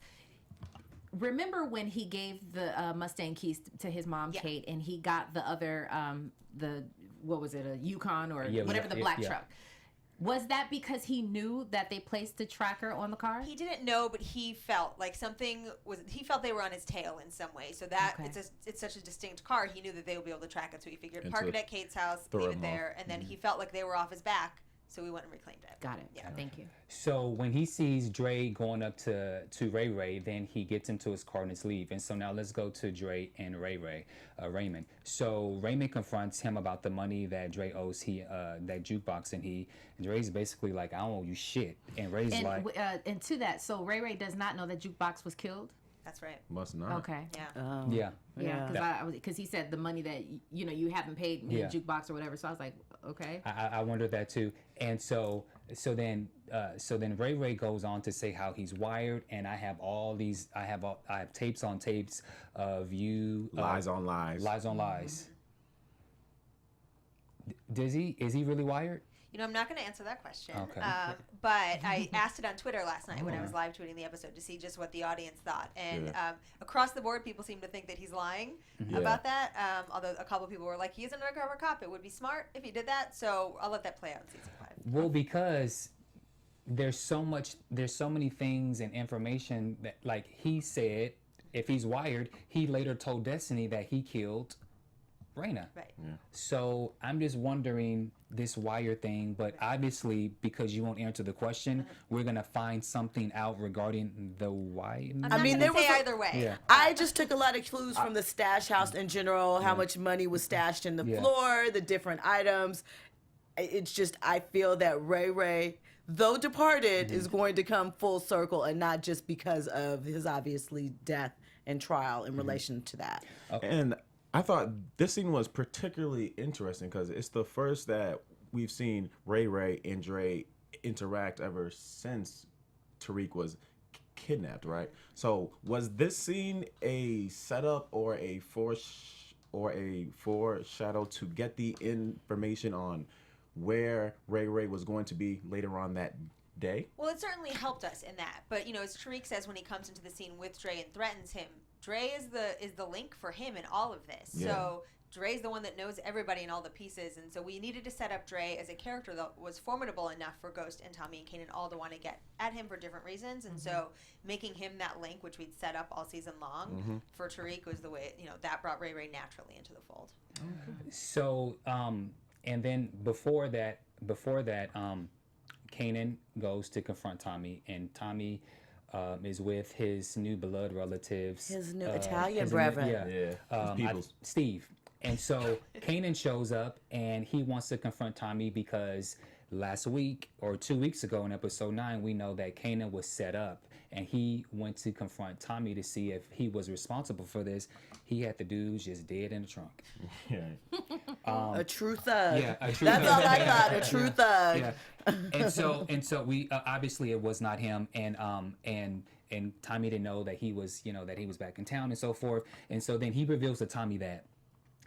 remember when he gave the Mustang keys to his mom, Kate, and he got the other, what was it, a Yukon or whatever, the black truck? Was that because he knew that they placed a tracker on the car? He didn't know, but he felt like he felt they were on his tail in some way. So that it's such a distinct car, he knew that they would be able to track it. So he figured park it at Kate's house, leave it there, and then he felt like they were off his back So we went and reclaimed it. Got it. Yeah. Thank you. So when he sees Dre going up to Ray Ray, then he gets into his car and is leave. And so now let's go to Dre and Raymond. So Raymond confronts him about the money that Dre owes that jukebox, and Dre's basically like, I don't owe you shit. And Ray's like, And to that, so Ray Ray does not know that Jukebox was killed. That's right. Must not. Okay. Yeah. yeah. Yeah, because he said the money that you haven't paid me in Jukebox or whatever. So I was like, okay. I wondered that too. And so then Ray Ray goes on to say how he's wired, and I have tapes on tapes of you Lies on lies. lies on lies. Is he really wired? I'm not going to answer that question. Okay. But I asked it on Twitter last night when I was live tweeting the episode to see just what the audience thought. And across the board, people seem to think that he's lying about that. Although a couple of people were like, he is an undercover cop. It would be smart if he did that. So I'll let that play out in season 5. Well, because there's so many things and information that, like he said, if he's wired, he later told Destiny that he killed Raina. Right. Yeah. So I'm just wondering this wire thing, but obviously because you won't answer the question, we're gonna find something out regarding the wire. I'm not going to say either way. Yeah. I just took a lot of clues from the stash house in general, how much money was stashed in the floor, the different items. It's just, I feel that Ray Ray, though departed, is going to come full circle, and not just because of his obviously death and trial in relation to that. And I thought this scene was particularly interesting because it's the first that we've seen Ray Ray and Dre interact ever since Tariq was kidnapped, right? So was this scene a setup or a foreshadow to get the information on where Ray Ray was going to be later on that day? Well, it certainly helped us in that. But, as Tariq says when he comes into the scene with Dre and threatens him, Dre is the link for him in all of this. Yeah. So Dre's the one that knows everybody and all the pieces. And so we needed to set up Dre as a character that was formidable enough for Ghost and Tommy and Kanan all to want to get at him for different reasons. And so making him that link, which we'd set up all season long for Tariq, was the way, that brought Ray Ray naturally into the fold. So and then before that, Kanan goes to confront Tommy, and Tommy is with his new blood relatives. His new Italian brethren. Steve. And so Kanan shows up, and he wants to confront Tommy because last week or 2 weeks ago in episode 9, we know that Kanan was set up, and he went to confront Tommy to see if he was responsible for this. He had the dudes just dead in the trunk. Yeah. A true thug. Yeah, a true That's thug. all I thought. A true thug. Yeah. And so we obviously it was not him, and Tommy didn't know that he was that he was back in town and so forth. And so then he reveals to Tommy that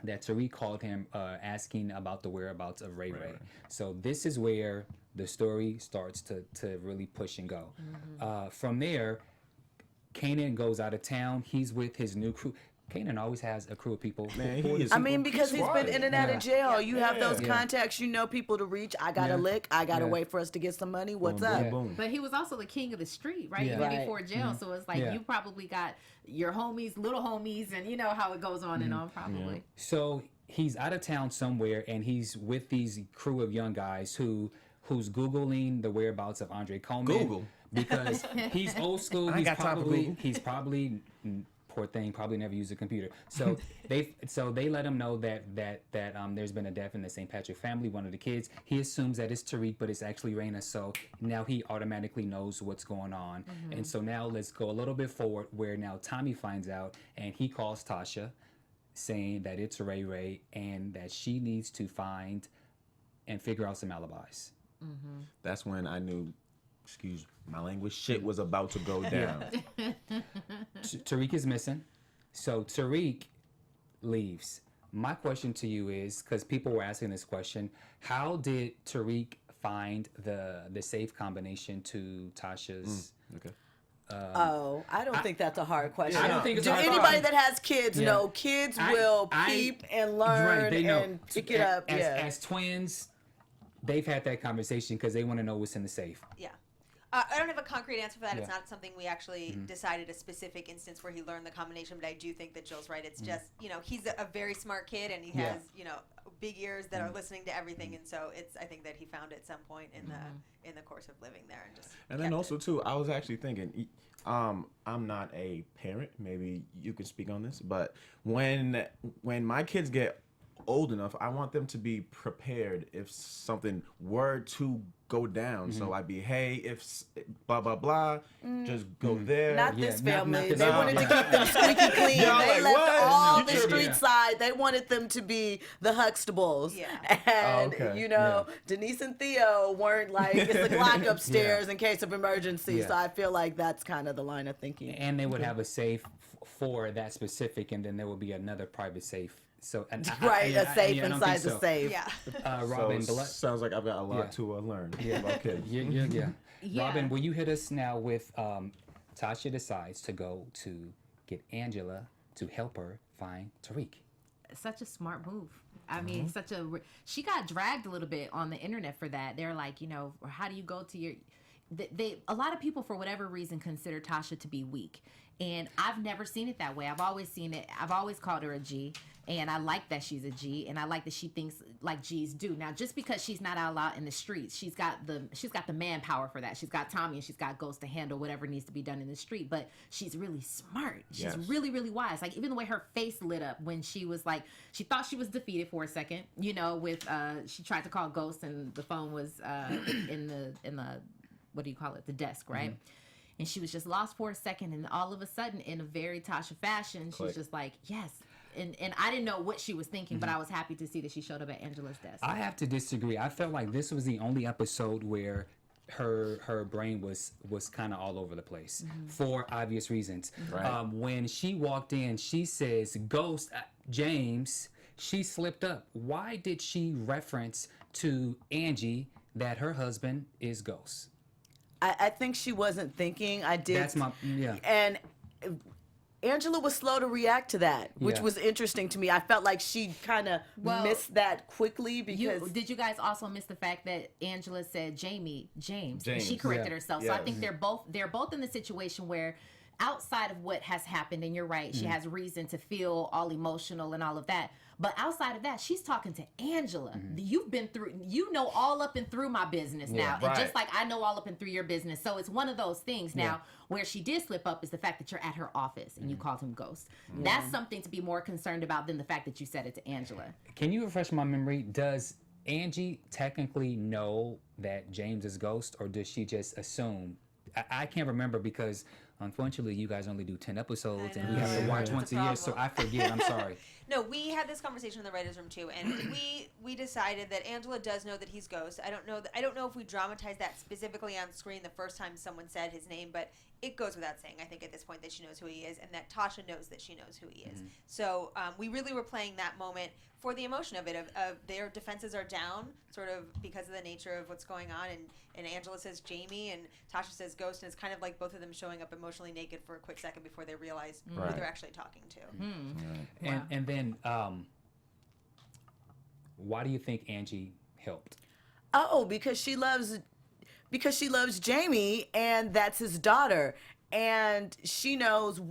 Tariq called him asking about the whereabouts of Ray Ray. So this is where the story starts to really push and go. From there, Kanan goes out of town. He's with his new crew. Kanan always has a crew of people. Man, he is Because he's been in and out of jail. You have those Yeah. contacts, people to reach. I got a lick. I got to wait for us to get some money. What's up? Boom. But he was also the king of the street, right? Yeah. Even Right. before jail. So it's like you probably got your homies, little homies, and you know how it goes on and on probably. So he's out of town somewhere, and he's with these crew of young guys who's Googling the whereabouts of Andre Coleman. Google. Because he's old school. I ain't got time for Google. He's probably poor thing, probably never used a computer. So they let him know that there's been a death in the St. Patrick family, one of the kids. He assumes that it's Tariq, but it's actually Raina. So now he automatically knows what's going on. And so now let's go a little bit forward where now Tommy finds out, and he calls Tasha saying that it's Ray Ray and that she needs to find and figure out some alibis. That's when I knew, excuse my language, shit was about to go down. Tariq is missing. So Tariq leaves. My question to you is, because people were asking this question, how did Tariq find the safe combination to Tasha's? Okay. I don't think that's a hard question. I don't think it's Do a hard anybody question. that has kids know kids will peep and learn they know. and pick it up? As twins, they've had that conversation because they want to know what's in the safe. Yeah. I don't have a concrete answer for that. It's Yeah. not something we actually decided a specific instance where he learned the combination, but I do think that Jill's right. It's just, he's a very smart kid, and he Yeah. has, big ears that are listening to everything, and so I think that he found it at some point in the course of living there, and just. And then also too, I was actually thinking, I'm not a parent. Maybe you can speak on this, but when my kids get old enough, I want them to be prepared if something were to go down. So I'd be, hey, if blah blah blah, just go there. Not Yeah, this not family. this they family. wanted to keep them squeaky clean. Y'all They like, left what? all You the tripping. street Yeah. side. They wanted them to be the Huxtables. Yeah. And, Okay. Denise and Theo weren't like, it's the Glock upstairs in case of emergency. Yeah. So I feel like that's kind of the line of thinking. And they would have a safe for that specific, and then there would be another private safe. So and Right, a safe I don't inside think the so. safe. Yeah. Robin, So sounds like I've got a lot to learn about kids. yeah. Yeah. Robin, will you hit us now with Tasha decides to go to get Angela to help her find Tariq. Such a smart move. I mean, she got dragged a little bit on the internet for that. They're like, how do you go to your, a lot of people for whatever reason consider Tasha to be weak. And I've never seen it that way. I've always called her a G. And I like that she's a G, and I like that she thinks like G's do. Now, just because she's not out loud in the streets, she's got the manpower for that. She's got Tommy and she's got Ghost to handle whatever needs to be done in the street. But she's really smart. She's really, really wise. Like even the way her face lit up when she was like, she thought she was defeated for a second. With she tried to call Ghost and the phone was in the what do you call it? The desk, right? And she was just lost for a second, and all of a sudden, in a very Tasha fashion, she's just like, yes. And I didn't know what she was thinking, but I was happy to see that she showed up at Angela's desk. I have to disagree. I felt like this was the only episode where her brain was kind of all over the place for obvious reasons. Right. When she walked in, she says, "Ghost, James." She slipped up. Why did she reference to Angie that her husband is Ghost? I think she wasn't thinking. I did. That's my And Angela was slow to react to that, which Yeah. was interesting to me. I felt like she kind of missed that quickly because Did you guys also miss the fact that Angela said James. James. She corrected Yeah. herself. So I Yes. think they're both in the situation where outside of what has happened, and you're right, she has reason to feel all emotional and all of that. But outside of that, she's talking to Angela. You've been through, all up and through my business now. And right. just like I know all up and through your business. So it's one of those things now where she did slip up is the fact that you're at her office and you called him Ghost. That's something to be more concerned about than the fact that you said it to Angela. Can you refresh my memory? Does Angie technically know that James is Ghost, or does she just assume? I can't remember because unfortunately you guys only do 10 episodes and we have to watch That's a once a year, so I forget. I'm sorry. No, we had this conversation in the writers' room too, and we decided that Angela does know that he's Ghost. I don't know if we dramatized that specifically on screen the first time someone said his name, but it goes without saying, I think, at this point that she knows who he is, and that Tasha knows that she knows who he is. So we really were playing that moment for the emotion of it, of their defenses are down, sort of because of the nature of what's going on, and Angela says Jamie, and Tasha says Ghost, and it's kind of like both of them showing up emotionally naked for a quick second before they realize who they're actually talking to. And then why do you think Angie helped? because she loves Jamie and that's his daughter, and she knows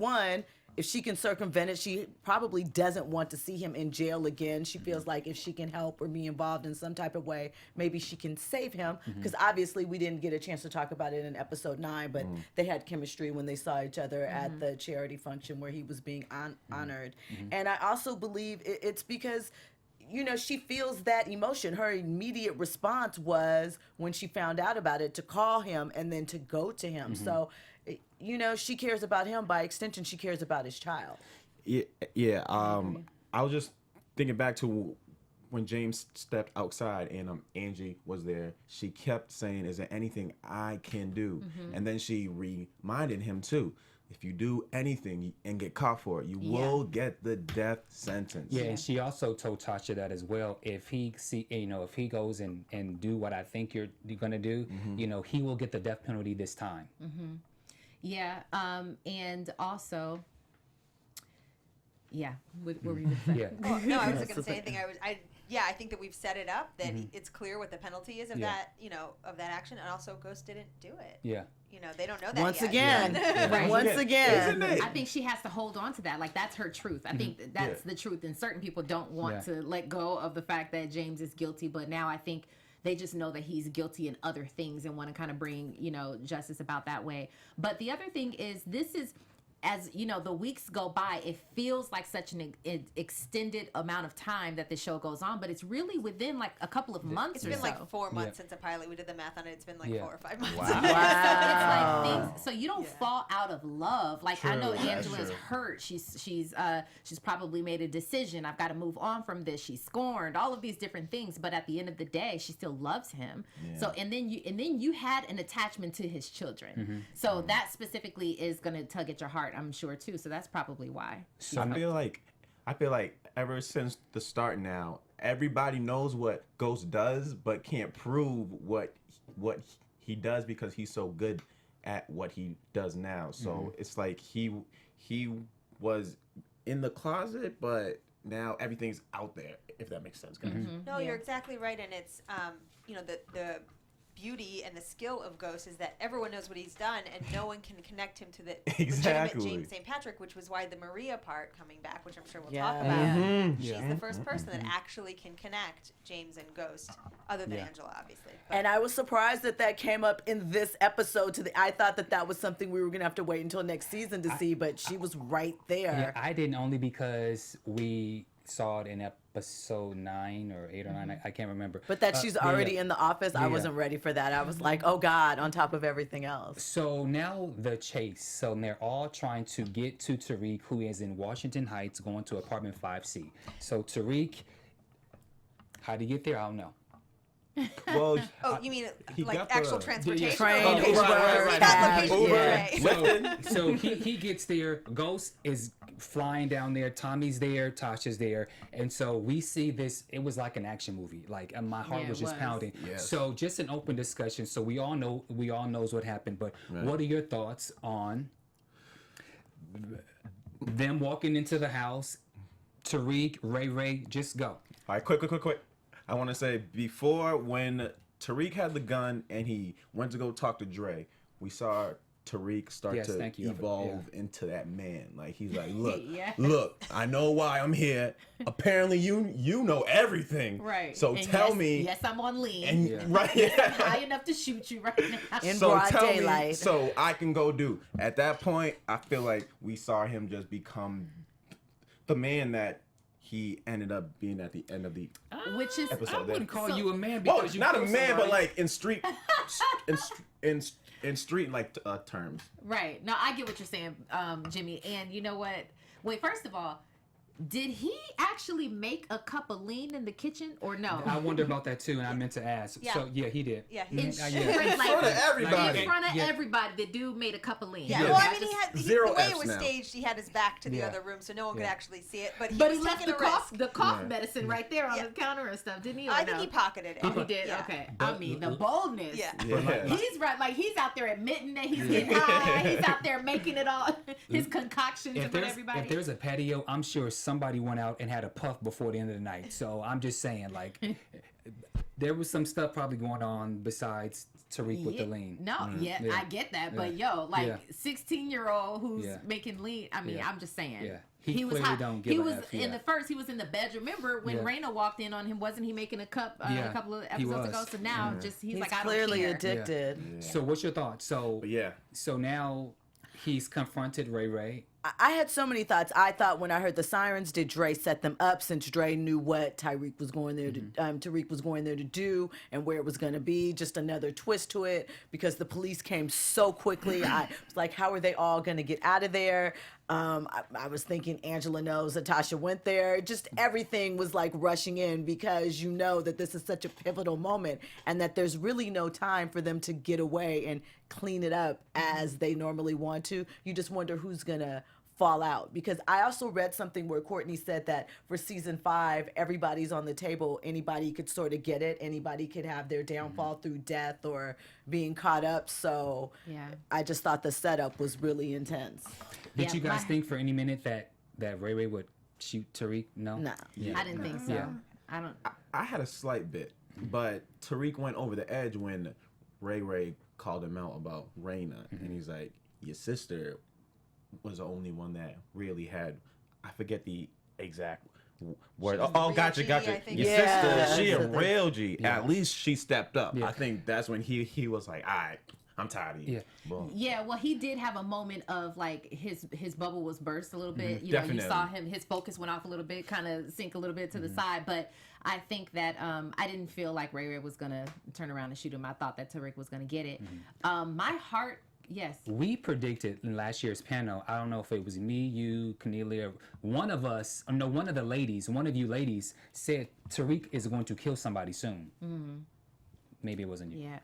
if she can circumvent it, she probably doesn't want to see him in jail again. She feels like if she can help or be involved in some type of way, maybe she can save him. Because obviously we didn't get a chance to talk about it in episode 9, but they had chemistry when they saw each other at the charity function where he was being honored. And I also believe it's because she feels that emotion. Her immediate response was, when she found out about it, to call him and then to go to him. So, she cares about him. By extension, she cares about his child. Yeah. I was just thinking back to when James stepped outside and Angie was there. She kept saying, "Is there anything I can do?" And then she reminded him too, if you do anything and get caught for it, you will get the death sentence. Yeah, and she also told Tasha that as well. If he if he goes and do what I think you're gonna do, he will get the death penalty this time. Yeah, and also, what were you going to say? Yeah. No, I wasn't going to say anything. yeah, I think that we've set it up that it's clear what the penalty is of that, of that action, and also Ghost didn't do it. Yeah. They don't know that Once yet. again, Right. once again. I think she has to hold on to that. Like, that's her truth. I think that's the truth. And certain people don't want to let go of the fact that James is guilty. But now I think they just know that he's guilty in other things and want to kind of bring, justice about that way. But the other thing is, this is, as the weeks go by, it feels like such an extended amount of time that the show goes on, but it's really within like a couple of months. It's been so. like 4 months since a pilot. We did the math on it. It's been like 4 or 5 months. So it's like things. So you don't fall out of love. Like, I know True, that's Angela's true. hurt. She's probably made a decision. I've got to move on from this. She's scorned. All of these different things. But at the end of the day, she still loves him. Yeah. So and then you had an attachment to his children. So that specifically is going to tug at your heart, I'm sure too. So that's probably why. So I feel like ever since the start now, everybody knows what Ghost does, but can't prove what he does because he's so good at what he does now. So it's like he was in the closet, but now everything's out there. If that makes sense, guys. No, you're exactly right, and it's the beauty and the skill of Ghost is that everyone knows what he's done, and no one can connect him to the legitimate James St. Patrick, which was why the Maria part coming back, which I'm sure we'll talk about. She's the first person that actually can connect James and Ghost, other than Angela, obviously. But And I was surprised that came up in this episode. I thought that was something we were gonna have to wait until next season to see, but she was right there. Yeah, I didn't, only because we saw it in episode 9 or 8 or 9. I can't remember. But that she's already in the office, I Yeah. wasn't ready for that. I was like, oh God, on top of everything else. So now the chase. So they're all trying to get to Tariq, who is in Washington Heights, going to apartment 5C. So Tariq, how do you get there? I don't know. Well, you mean he like got actual the- transportation? Train, or location? Uber, Not location, Uber. right. So he gets there. Ghost is flying down there. Tommy's there. Tasha's there. And so we see this. It was like an action movie. Like, and my heart Yeah, was it just was. pounding. Yes. So just an open discussion. So we all knows what happened. But what are your thoughts on them walking into the house? Tariq, Ray, just go. All right, quick. I want to say, before, when Tariq had the gun and he went to go talk to Dre, we saw Tariq start Yes, to thank you. evolve into that man. Like, he's like, look, Yeah. look, I know why I'm here. Apparently, you know everything. Right. So And tell yes, me. Yes, I'm on lean. And right. High enough to shoot you right now. In So broad tell me, daylight. so I can go do. At that point, I feel like we saw him just become the man that he ended up being at the end of the Which is episode. I wouldn't call So- you a man Well, because you not a kill man, but somebody. like in street, in street like terms. right. No, I get what you're saying, Jimmy. And you know what? Wait, first of all, did he actually make a cup of lean in the kitchen or no? I wonder about that too, and I meant to ask. Yeah. So yeah, he did. Yeah, he In did. front of everybody. In front of Yeah. everybody, the dude made a cup of lean. Yeah, Yes. well, I mean, Zero the way Fs it was now. staged, he had his back to the Yeah. other room, so no one could Yeah. actually see it. But he But was he left taking the a cough, risk. the cough Yeah. medicine right there on Yeah. the counter and stuff, didn't he? Or I no? think he pocketed it. Oh, he did. Yeah. Okay. I But- mean, the boldness. Yeah. Yeah. He's right. Like, he's out there admitting that he's getting high. He's out there making it all his concoction to put everybody. If there's a patio, I'm sure somebody went out and had a puff before the end of the night. So I'm just saying, like, there was some stuff probably going on besides Tariq with the lean. No, yeah, Yeah. I get that, but yo, like Yeah. 16-year-old who's Yeah. making lean. I mean, Yeah. I'm just saying. Yeah. He was clearly hot. don't give He a was F, in yeah. the first. He was in the bedroom. Remember when Yeah. Raina walked in on him? Wasn't he making a cup Yeah, a couple of he episodes ago? was. So now, just he's He's like, I don't clearly care. addicted. So what's your thoughts? So But yeah. so now he's confronted Ray. I had so many thoughts. I thought when I heard the sirens, did Dre set them up since Dre knew what Tariq was going there to Tariq was going there to do and where it was going to be? Just another twist to it because the police came so quickly. I was like, how are they all going to get out of there? I was thinking Angela knows that Tasha went there. Just everything was like rushing in because you know that this is such a pivotal moment and that there's really no time for them to get away and clean it up as they normally want to. You just wonder who's going to fall out because I also read something where Courtney said that for season 5 everybody's on the table, anybody could sort of get it, anybody could have their downfall through death or being caught up. So Yeah. I just thought the setup was really intense. Did Yeah, you guys my- think for any minute that Ray would shoot Tariq? No. Nah. Yeah. I didn't think so. Yeah. I don't. I had a slight bit, but Tariq went over the edge when Ray called him out about Raina, and he's like, "Your sister was the only one that really had." I forget the exact word. was the Oh, real gotcha. G, I think. Your Yeah. sister, she a That's the real G. At least she stepped up. Yeah. I think that's when he was like, "All right, I'm tired of you." Yeah. Boom. Yeah, well, he did have a moment of like his bubble was burst a little bit. You know, you Definitely. saw his focus went off a little bit, kind of sink a little bit to the side. But I think that I didn't feel like Ray was gonna turn around and shoot him. I thought that Tariq was gonna get it. My heart, yes. We predicted in last year's panel, I don't know if it was me, you, Cornelia, one of us, no, one of the ladies, one of you ladies said Tariq is going to kill somebody soon. Maybe it wasn't you. Yeah,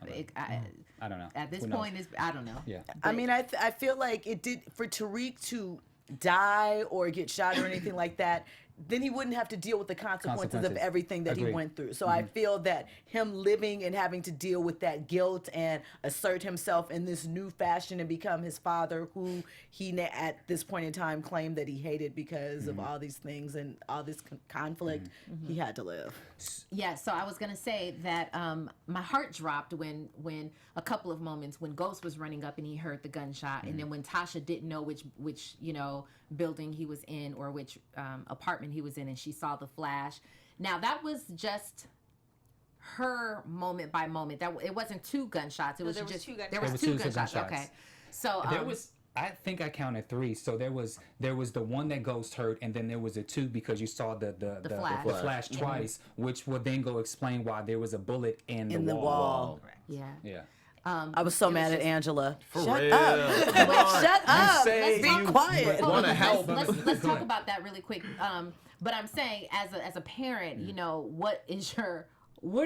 I don't know. at this Who knows? point, I don't know. Yeah. I mean, I feel like it did for Tariq to die or get shot or anything like that. Then he wouldn't have to deal with the consequences of Consequences. everything that he Agreed. went through. So I feel that him living and having to deal with that guilt and assert himself in this new fashion and become his father, who he at this point in time claimed that he hated because of all these things and all this conflict, he had to live. Yeah, so I was gonna say that my heart dropped when a couple of moments when Ghost was running up and he heard the gunshot, and then when Tasha didn't know which building he was in or which apartment he was in, and she saw the flash. Now that was just her moment by moment. That it wasn't two gunshots. It was there was just two gunshots. there was There two was two gunshots. gunshots. Okay, so There was, I think I counted 3. So there was the one that Ghost heard, and then there was a 2 because you saw the flash. flash twice, which would then go explain why there was a bullet in In the the wall. wall. yeah. Yeah. I was so mad at Angela. For Shut real. up. Come on. Shut up. say Let's be you quiet. wanna let's- help. Let's talk about that really quick. But I'm saying, as a parent, you know, what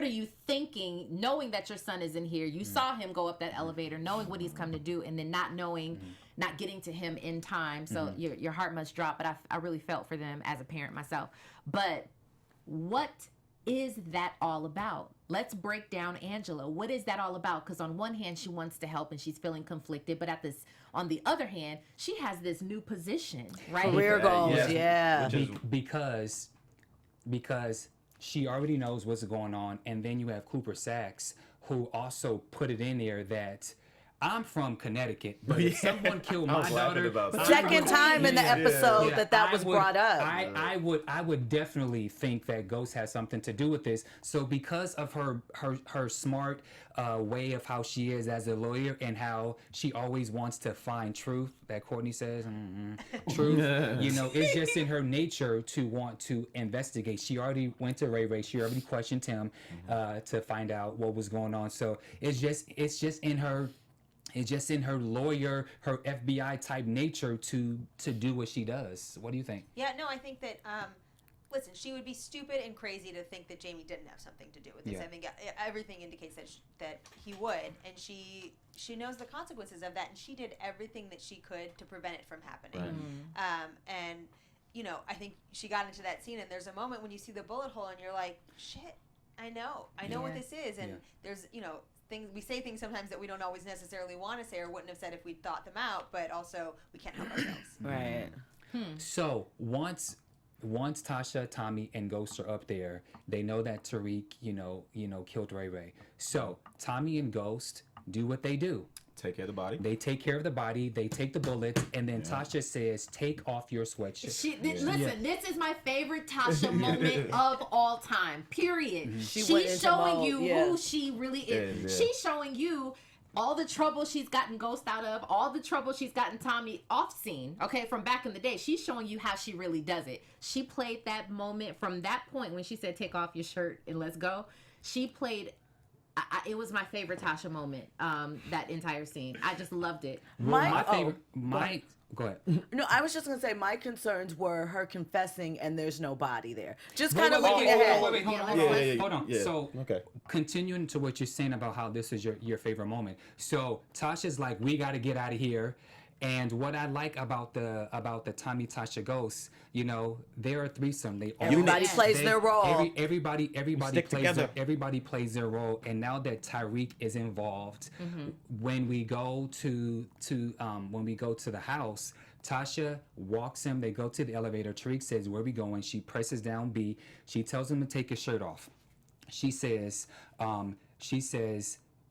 are you thinking, knowing that your son is in here? You saw him go up that elevator, knowing what he's come to do, and then not knowing, not getting to him in time. So your heart must drop. But I really felt for them as a parent myself. But what is that all about? Let's break down Angela. What is that all about? Because on one hand, she wants to help and she's feeling conflicted, but on the other hand, she has this new position, right? Career goals, yes. yeah. Which is- Because she already knows what's going on, and then you have Cooper Sachs, who also put it in there that I'm from Connecticut, but if someone killed I my was laughing daughter, about that. Second time in the episode Yeah, that I was would- brought up. I would definitely think that Ghost has something to do with this. So because of her smart way of how she is as a lawyer and how she always wants to find truth, that Courtney says, truth, you know, it's just in her nature to want to investigate. She already went to Ray. She already questioned him to find out what was going on. So it's just in her. It's just in her lawyer, her FBI type nature to do what she does. What do you think? Yeah, no, I think that, listen, she would be stupid and crazy to think that Jamie didn't have something to do with this. Yeah. I think everything indicates that he would, and she knows the consequences of that, and she did everything that she could to prevent it from happening. Right. And, you know, I think she got into that scene, and there's a moment when you see the bullet hole, and you're like, shit, I know what this is, and there's, you know, we say things sometimes that we don't always necessarily want to say or wouldn't have said if we'd thought them out, but also we can't help ourselves. Right. So once Tasha, Tommy, and Ghost are up there, they know that Tariq, you know, killed Ray. So Tommy and Ghost do what they do. Take care of the body. They take care of the body. They take the bullets, and then Tasha says, "Take off your sweatshirt." Listen, this is my favorite Tasha moment of all time. Period. She went She's into showing mode, you yeah. who she really is. Yeah. She's showing you all the trouble she's gotten Ghost out of, all the trouble she's gotten Tommy off scene, okay, from back in the day. She's showing you how she really does it. She played that moment from that point when she said, "Take off your shirt and let's go." She played. It was my favorite Tasha moment. That entire scene, I just loved it. My favorite. Go ahead. No, I was just gonna say my concerns were her confessing and there's no body there. Just Wait, kind of wait, looking wait, ahead. wait, hold on. Hold on. Yeah. So, Okay. continuing to what you're saying about how this is your favorite moment. So Tasha's like, we got to get out of here. And what I like about the Tommy Tasha Ghost, you know, they're a threesome. Everybody plays their role. Everybody Stick together. everybody plays their role. And now that Tyreek is involved, when we go to the house, Tasha walks him. They go to the elevator. Tariq says, "Where we going?" She presses down B. She tells him to take his shirt off. She says,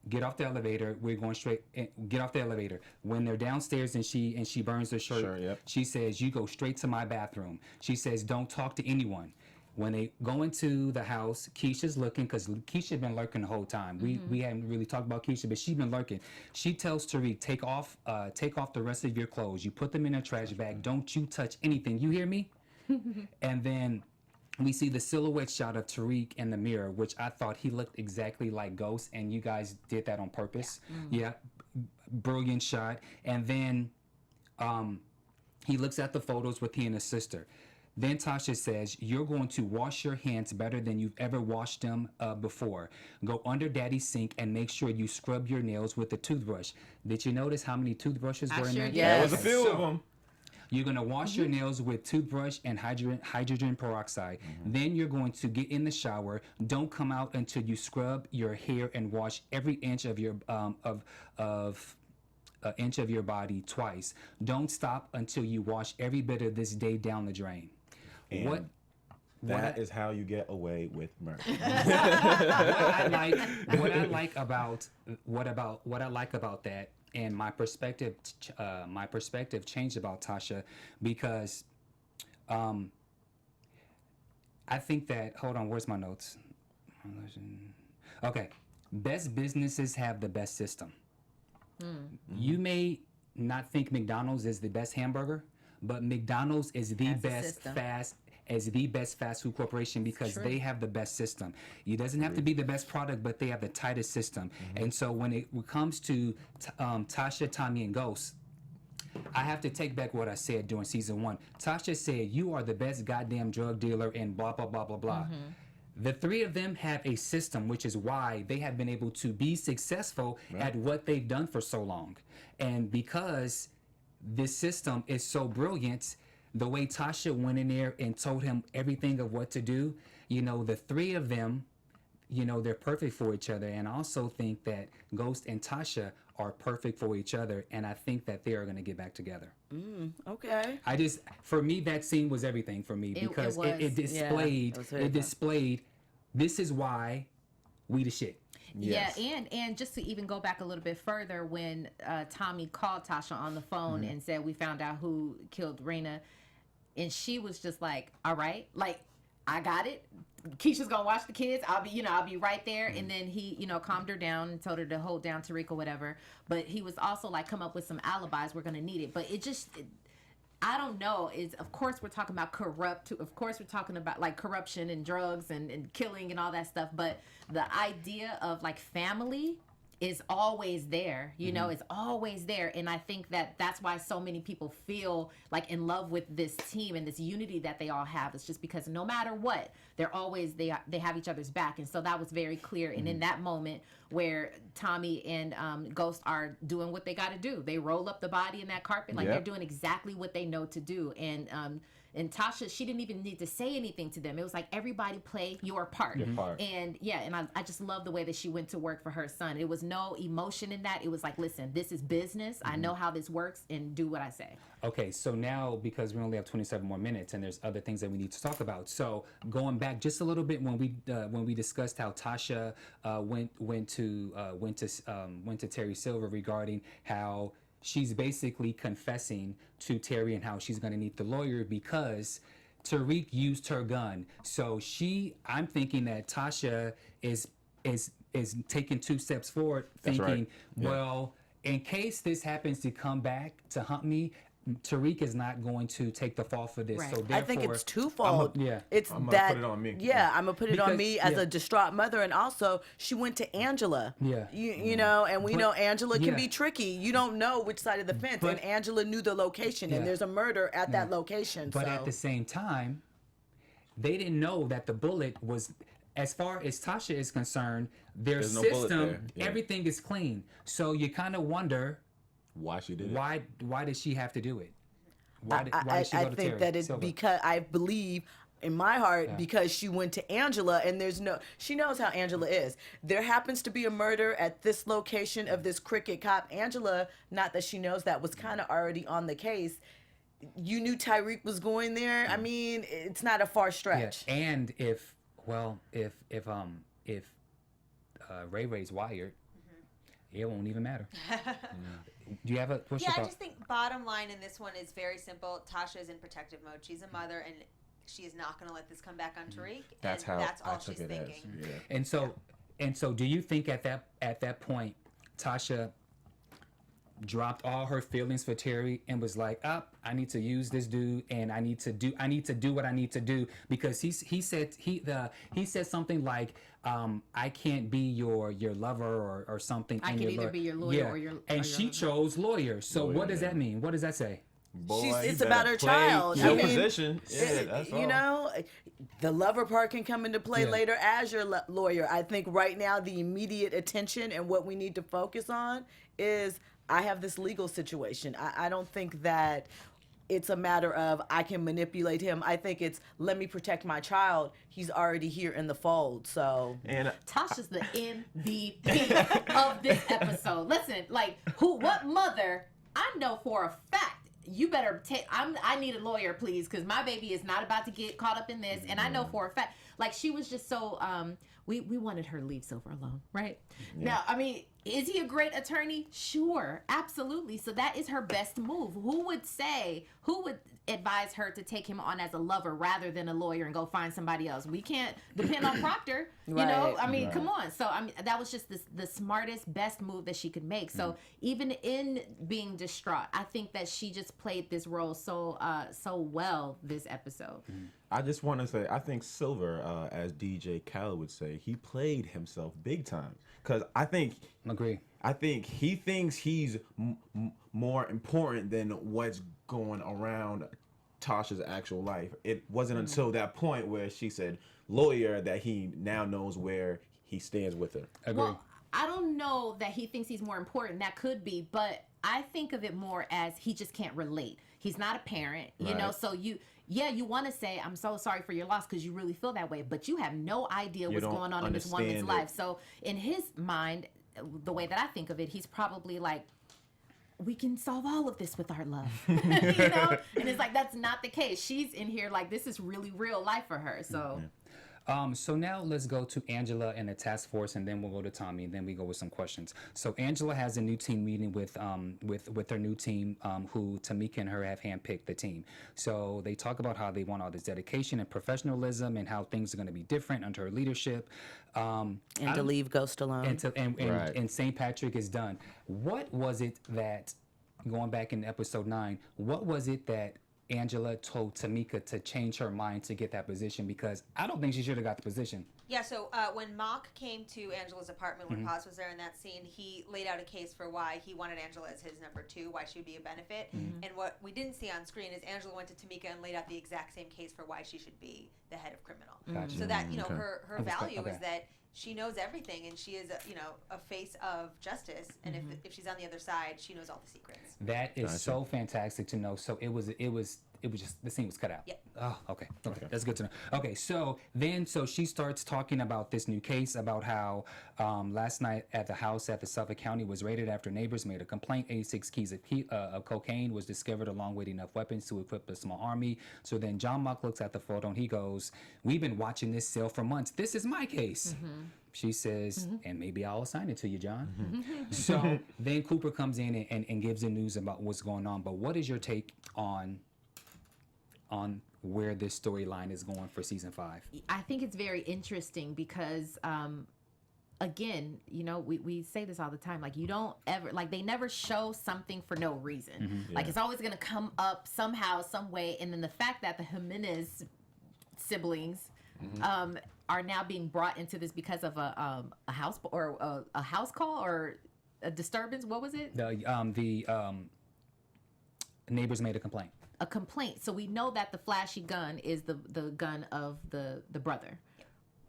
"Get off the elevator. We're going straight. Get off the elevator." When they're downstairs and she burns her shirt, Sure, yep. she says, "You go straight to my bathroom." She says, "Don't talk to anyone." When they go into the house, Keisha's looking, because Keisha been lurking the whole time. We haven't really talked about Keisha, but she's been lurking. She tells Tariq, take off the rest of your clothes. You put them in a trash bag. Don't you touch anything. You hear me? And then we see the silhouette shot of Tariq in the mirror, which I thought he looked exactly like Ghost, and you guys did that on purpose. Yeah, brilliant shot. And then he looks at the photos with he and his sister. Then Tasha says, "You're going to wash your hands better than you've ever washed them before. Go under daddy's sink and make sure you scrub your nails with a toothbrush." Did you notice how many toothbrushes were in there? There was a Yes. few of them. You're going to wash your nails with toothbrush and hydrogen peroxide. Then you're going to get in the shower. Don't come out until you scrub your hair and wash every inch of your inch of your body twice. Don't stop until you wash every bit of this day down the drain. And that is how you get away with murder. what I like about that, and my perspective changed about Tasha, because I think that, hold on, where's my notes? Okay, best businesses have the best system. You may not think McDonald's is the best hamburger, but McDonald's is the best fast food corporation, because they have the best system. It doesn't have to be the best product, but they have the tightest system. And so when it comes to Tasha, Tommy, and Ghost, I have to take back what I said during season 1. Tasha said, "You are the best goddamn drug dealer," and blah, blah, blah, blah, blah. The three of them have a system, which is why they have been able to be successful at what they've done for so long. And because this system is so brilliant, the way Tasha went in there and told him everything of what to do, the three of them, they're perfect for each other. And I also think that Ghost and Tasha are perfect for each other, and I think that they are going to get back together. Okay. For me, that scene was everything for me, because it displayed, this is why we the shit. Yes. Yeah, and just to even go back a little bit further, when Tommy called Tasha on the phone and said, "We found out who killed Raina," and she was just like, "All right, like, I got it. Keisha's gonna watch the kids. I'll be right there." And then he, calmed her down and told her to hold down Tariq or whatever. But he was also like, come up with some alibis. We're gonna need it. But I don't know. Of course we're talking about of course we're talking about like corruption and drugs and killing and all that stuff. But the idea of like family is always there, it's always there. And I think that that's why so many people feel like in love with this team and this unity that they all have. It's just because no matter what, they're always, they have each other's back. And so that was very clear. And in that moment where Tommy and Ghost are doing what they got to do, they roll up the body in that carpet, like they're doing exactly what they know to do. And Tasha, she didn't even need to say anything to them. It was like, everybody play your part. And I just love the way that she went to work for her son. It was no emotion in that. It was like, listen, this is business. I know how this works, and do what I say. Okay, so now, because we only have 27 more minutes and there's other things that we need to talk about. So going back just a little bit, when we discussed how Tasha went to Terry Silver regarding how she's basically confessing to Terry and how she's going to need the lawyer because Tariq used her gun. So I'm thinking that Tasha is taking 2 steps forward, thinking, well, in case this happens to come back to hunt me, Tariq is not going to take the fall for this. Right. So therefore, I think it's twofold. It's I'm gonna put it on me. Yeah, I'm gonna put it on Because- me as a distraught mother, and also she went to Angela. Yeah. You know, and we know Angela can yeah. be tricky. You don't know which side of the fence, But- and Angela knew the location, Yeah. and there's a murder at that location. But so. at the same time, they didn't know that the bullet was. As far as Tasha is concerned, their There's no bullet system, there. Yeah. everything is clean. So you kind of wonder Why she did it? why did she have to do it? Why did she I go to think Terry that it's Silver? because I believe in my heart because she went to Angela, and she knows how Angela is. There happens to be a murder at this location of this cricket cop. Angela, not that she knows that, was kind of already on the case. you knew Tyreek was going there. I mean, it's not a far stretch. Yeah. And if Ray Ray's wired, it won't even matter. Do you have a what's your I thought? just think bottom line in this one is very simple. Tasha is in protective mode. She's a mother, and she is not going to let this come back on Tariq. That's and how that's all I took she's it thinking. as. Yeah. And so, do you think at that point, Tasha dropped all her feelings for Terry and was like, I need to use this dude, and I need to do what I need to do, because he said something like, I can't be your lover or something. I can either be your lawyer or your and or she your chose lawyer. So Lawyer, what does that mean? What does that say? Boy, It's you about better her play child. Your I mean, position. Yeah, that's all. You know, the lover part can come into play Yeah. later as your lawyer. I think right now the immediate attention and what we need to focus on is I have this legal situation. I don't think that it's a matter of I can manipulate him. I think it's let me protect my child. He's already here in the fold. So And Tasha's the MVP of this episode. Listen, like what mother? I know for a fact. You better take. I need a lawyer, please, because my baby is not about to get caught up in this. And I know for a fact, like she was just so. We wanted her to leave Silver alone, right? Yeah. Now, I mean, is he a great attorney? Sure, absolutely. So that is her best move. Who would advise her to take him on as a lover rather than a lawyer and go find somebody else? We can't depend on Proctor, you know? I mean, come on. So, I mean, that was just the smartest, best move that she could make. So, even in being distraught, I think that she just played this role so well this episode. I just want to say, I think Silver, as DJ Khaled would say, he played himself big time. Because I think he thinks he's more important than what's going around Tasha's actual life. It wasn't until that point where she said lawyer that he now knows where he stands with her. Agree. Well, I don't know that he thinks he's more important. That could be, but I think of it more as he just can't relate. He's not a parent, you know, so you want to say, I'm so sorry for your loss because you really feel that way, but you have no idea what's going on in this woman's life. So in his mind, the way that I think of it, he's probably like, we can solve all of this with our love, you know? And it's like, that's not the case. She's in here like, this is really real life for her, so... So now let's go to Angela and the task force, and then we'll go to Tommy, and then we go with some questions. So Angela has a new team meeting with her new team, who Tamika and her have handpicked the team. So they talk about how they want all this dedication and professionalism, and how things are going to be different under her leadership. And to leave Ghost alone. And St. Patrick is done. What was it that, going back in episode 9, what was it that Angela told Tamika to change her mind to get that position? Because I don't think she should have got the position. Yeah, so when Mock came to Angela's apartment, when Paz was there in that scene, he laid out a case for why he wanted Angela as his number 2, why she would be a benefit. And what we didn't see on screen is Angela went to Tamika and laid out the exact same case for why she should be the head of criminal. Gotcha. So that, you know, her value is that she knows everything, and she is a face of justice, and if she's on the other side, she knows all the secrets. That is so fantastic to know. So it was just, the scene was cut out. Yep. Oh, okay. That's good to know. Okay, so she starts talking about this new case, about how last night at the house at the Suffolk County was raided after neighbors made a complaint. 86 keys of cocaine was discovered, along with enough weapons to equip a small army. So then John Mock looks at the photo and he goes, "We've been watching this sale for months. This is my case." She says, "And maybe I'll assign it to you, John." So then Cooper comes in and gives the news about what's going on. But what is your take on where this storyline is going for season 5? I think it's very interesting because, again, you know, we say this all the time. Like, you don't ever, like, they never show something for no reason. Like, it's always going to come up somehow, some way. And then the fact that the Jimenez siblings are now being brought into this because of a house or a house call or a disturbance. What was it? The neighbors made a complaint. A complaint. So we know that the flashy gun is the gun of the brother,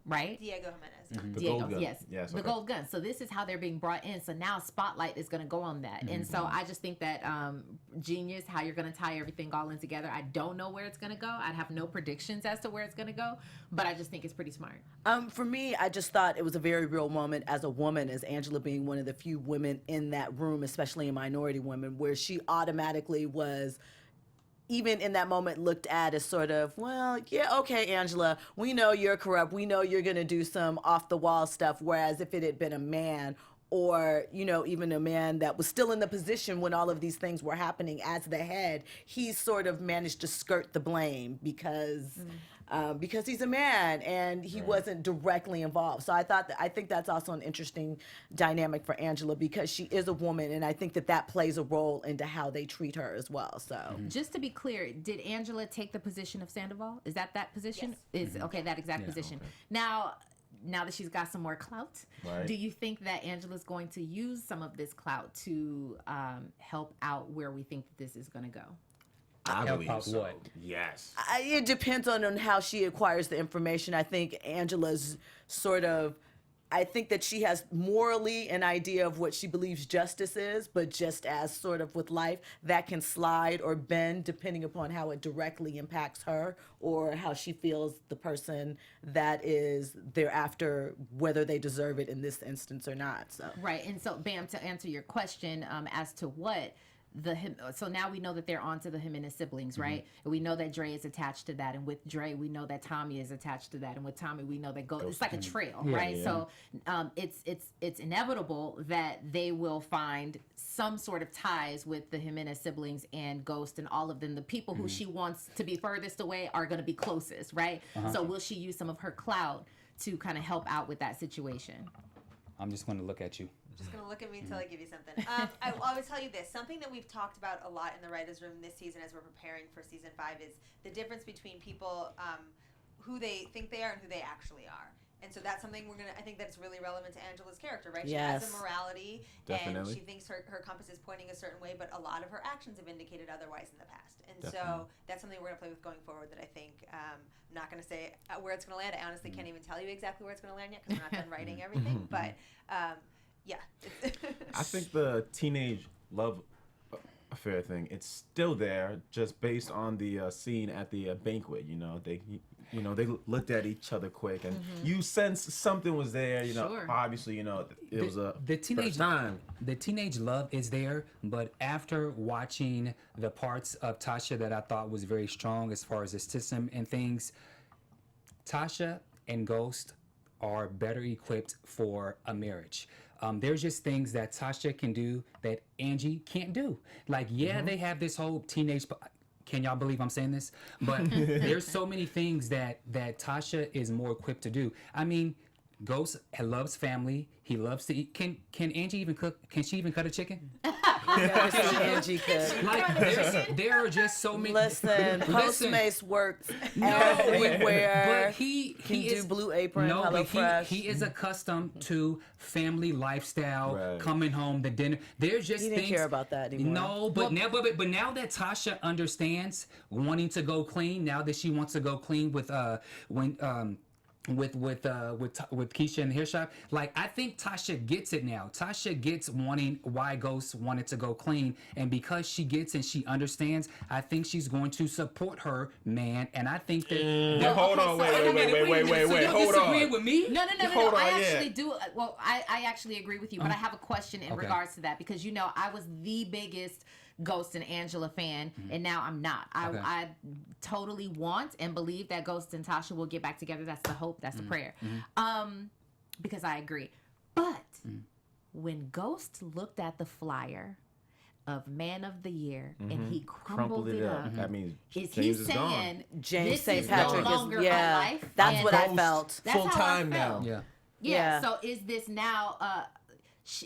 right? Diego Jimenez. The Diego, gold gun. yes, the gold gun. So this is how they're being brought in. So now spotlight is going to go on that. And so I just think that genius, how you're going to tie everything all in together. I don't know where it's going to go. I have no predictions as to where it's going to go, but I just think it's pretty smart. For me, I just thought it was a very real moment as a woman, as Angela being one of the few women in that room, especially in minority women, where she automatically was even in that moment looked at as sort of, well, yeah, okay, Angela, we know you're corrupt. We know you're going to do some off the wall stuff. Whereas if it had been a man, or, you know, even a man that was still in the position when all of these things were happening as the head, he sort of managed to skirt the blame because he's a man and he wasn't directly involved. So I think that's also an interesting dynamic for Angela because she is a woman, and I think that plays a role into how they treat her as well. So just to be clear, did Angela take the position of Sandoval? Is that position? Yes. Is okay, that exact position. Okay. Now that she's got some more clout, Right. do you think that Angela's going to use some of this clout to help out where we think that this is going to go? I Help believe out so. what? Yes. it depends on how she acquires the information. I think Angela's sort of, I think that she has morally an idea of what she believes justice is, but just as sort of with life, that can slide or bend depending upon how it directly impacts her or how she feels the person that is thereafter, whether they deserve it in this instance or not. So Right, and so Bam, to answer your question as to what so now we know that they're on to the Jimenez siblings, right? And we know that Dre is attached to that, and with Dre we know that Tommy is attached to that, and with Tommy we know that it's like a trail, right? Yeah. So it's inevitable that they will find some sort of ties with the Jimenez siblings and Ghost and all of them. The people who she wants to be furthest away are going to be closest, right? So will she use some of her clout to kind of help out with that situation? I'm just going to look at you. Just gonna look at me until I give you something. I will tell you this. Something that we've talked about a lot in the writers' room this season, as we're preparing for season 5, is the difference between people who they think they are and who they actually are. And so that's something I think that's really relevant to Angela's character, right? She has a morality, and she thinks her compass is pointing a certain way, but a lot of her actions have indicated otherwise in the past. And so that's something we're gonna play with going forward. That I think I'm not gonna say where it's gonna land. I honestly can't even tell you exactly where it's gonna land yet because we're not done writing everything, but. Yeah. I think the teenage love affair thing, it's still there, just based on the scene at the banquet. They looked at each other quick, and you sense something was there. Sure. Obviously, it was The teenage first time. The teenage love is there, but after watching the parts of Tasha that I thought was very strong as far as the system and things, Tasha and Ghost are better equipped for a marriage. There's just things that Tasha can do that Angie can't do. Like, they have this whole teenage. Can y'all believe I'm saying this? But there's so many things that Tasha is more equipped to do. I mean, Ghost loves family. He loves to eat. Can Angie even cook? Can she even cut a chicken? Angie could. Like, there are just so many. Listen, Postmates works everywhere. But he can do is Blue Apron, no, Hello but Fresh. he is accustomed to family lifestyle, Right. coming home, the dinner. There's just He didn't things. care about that anymore. No, but now that Tasha understands wanting to go clean, now that she wants to go clean with Keisha in the hair shop, like, I think Tasha gets it now. Tasha gets why Ghost wanted to go clean, and because she gets and she understands, I think she's going to support her man, and I think that. Hold on, wait, So you're hold disagreeing on. with me? No. Hold on, I yeah. actually do. Well, I actually agree with you, but I have a question in Okay. regards to that because I was the biggest Ghost and Angela fan, and now I'm not. I totally want and believe that Ghost and Tasha will get back together. That's the hope. That's the prayer. Because I agree. But when Ghost looked at the flyer of Man of the Year and he crumbled it up, That means is James he is gone. saying James this St. is Patrick no longer is my life? That's and what I felt. That's Full how time I felt. now. Yeah. So is this now?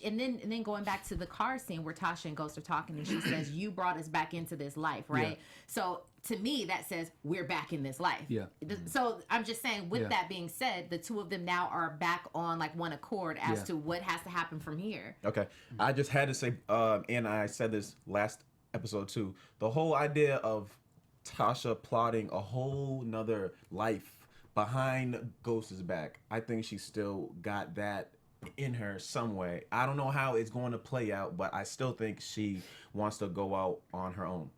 And then going back to the car scene where Tasha and Ghost are talking, and she says, "You brought us back into this life, right?" Yeah. So to me, that says we're back in this life. Yeah. So I'm just saying, with that being said, the two of them now are back on like one accord as to what has to happen from here. Okay, I just had to say, and I said this last episode too. The whole idea of Tasha plotting a whole nother life behind Ghost's back, I think she still got that in her some way. I don't know how it's going to play out, but I still think she wants to go out on her own.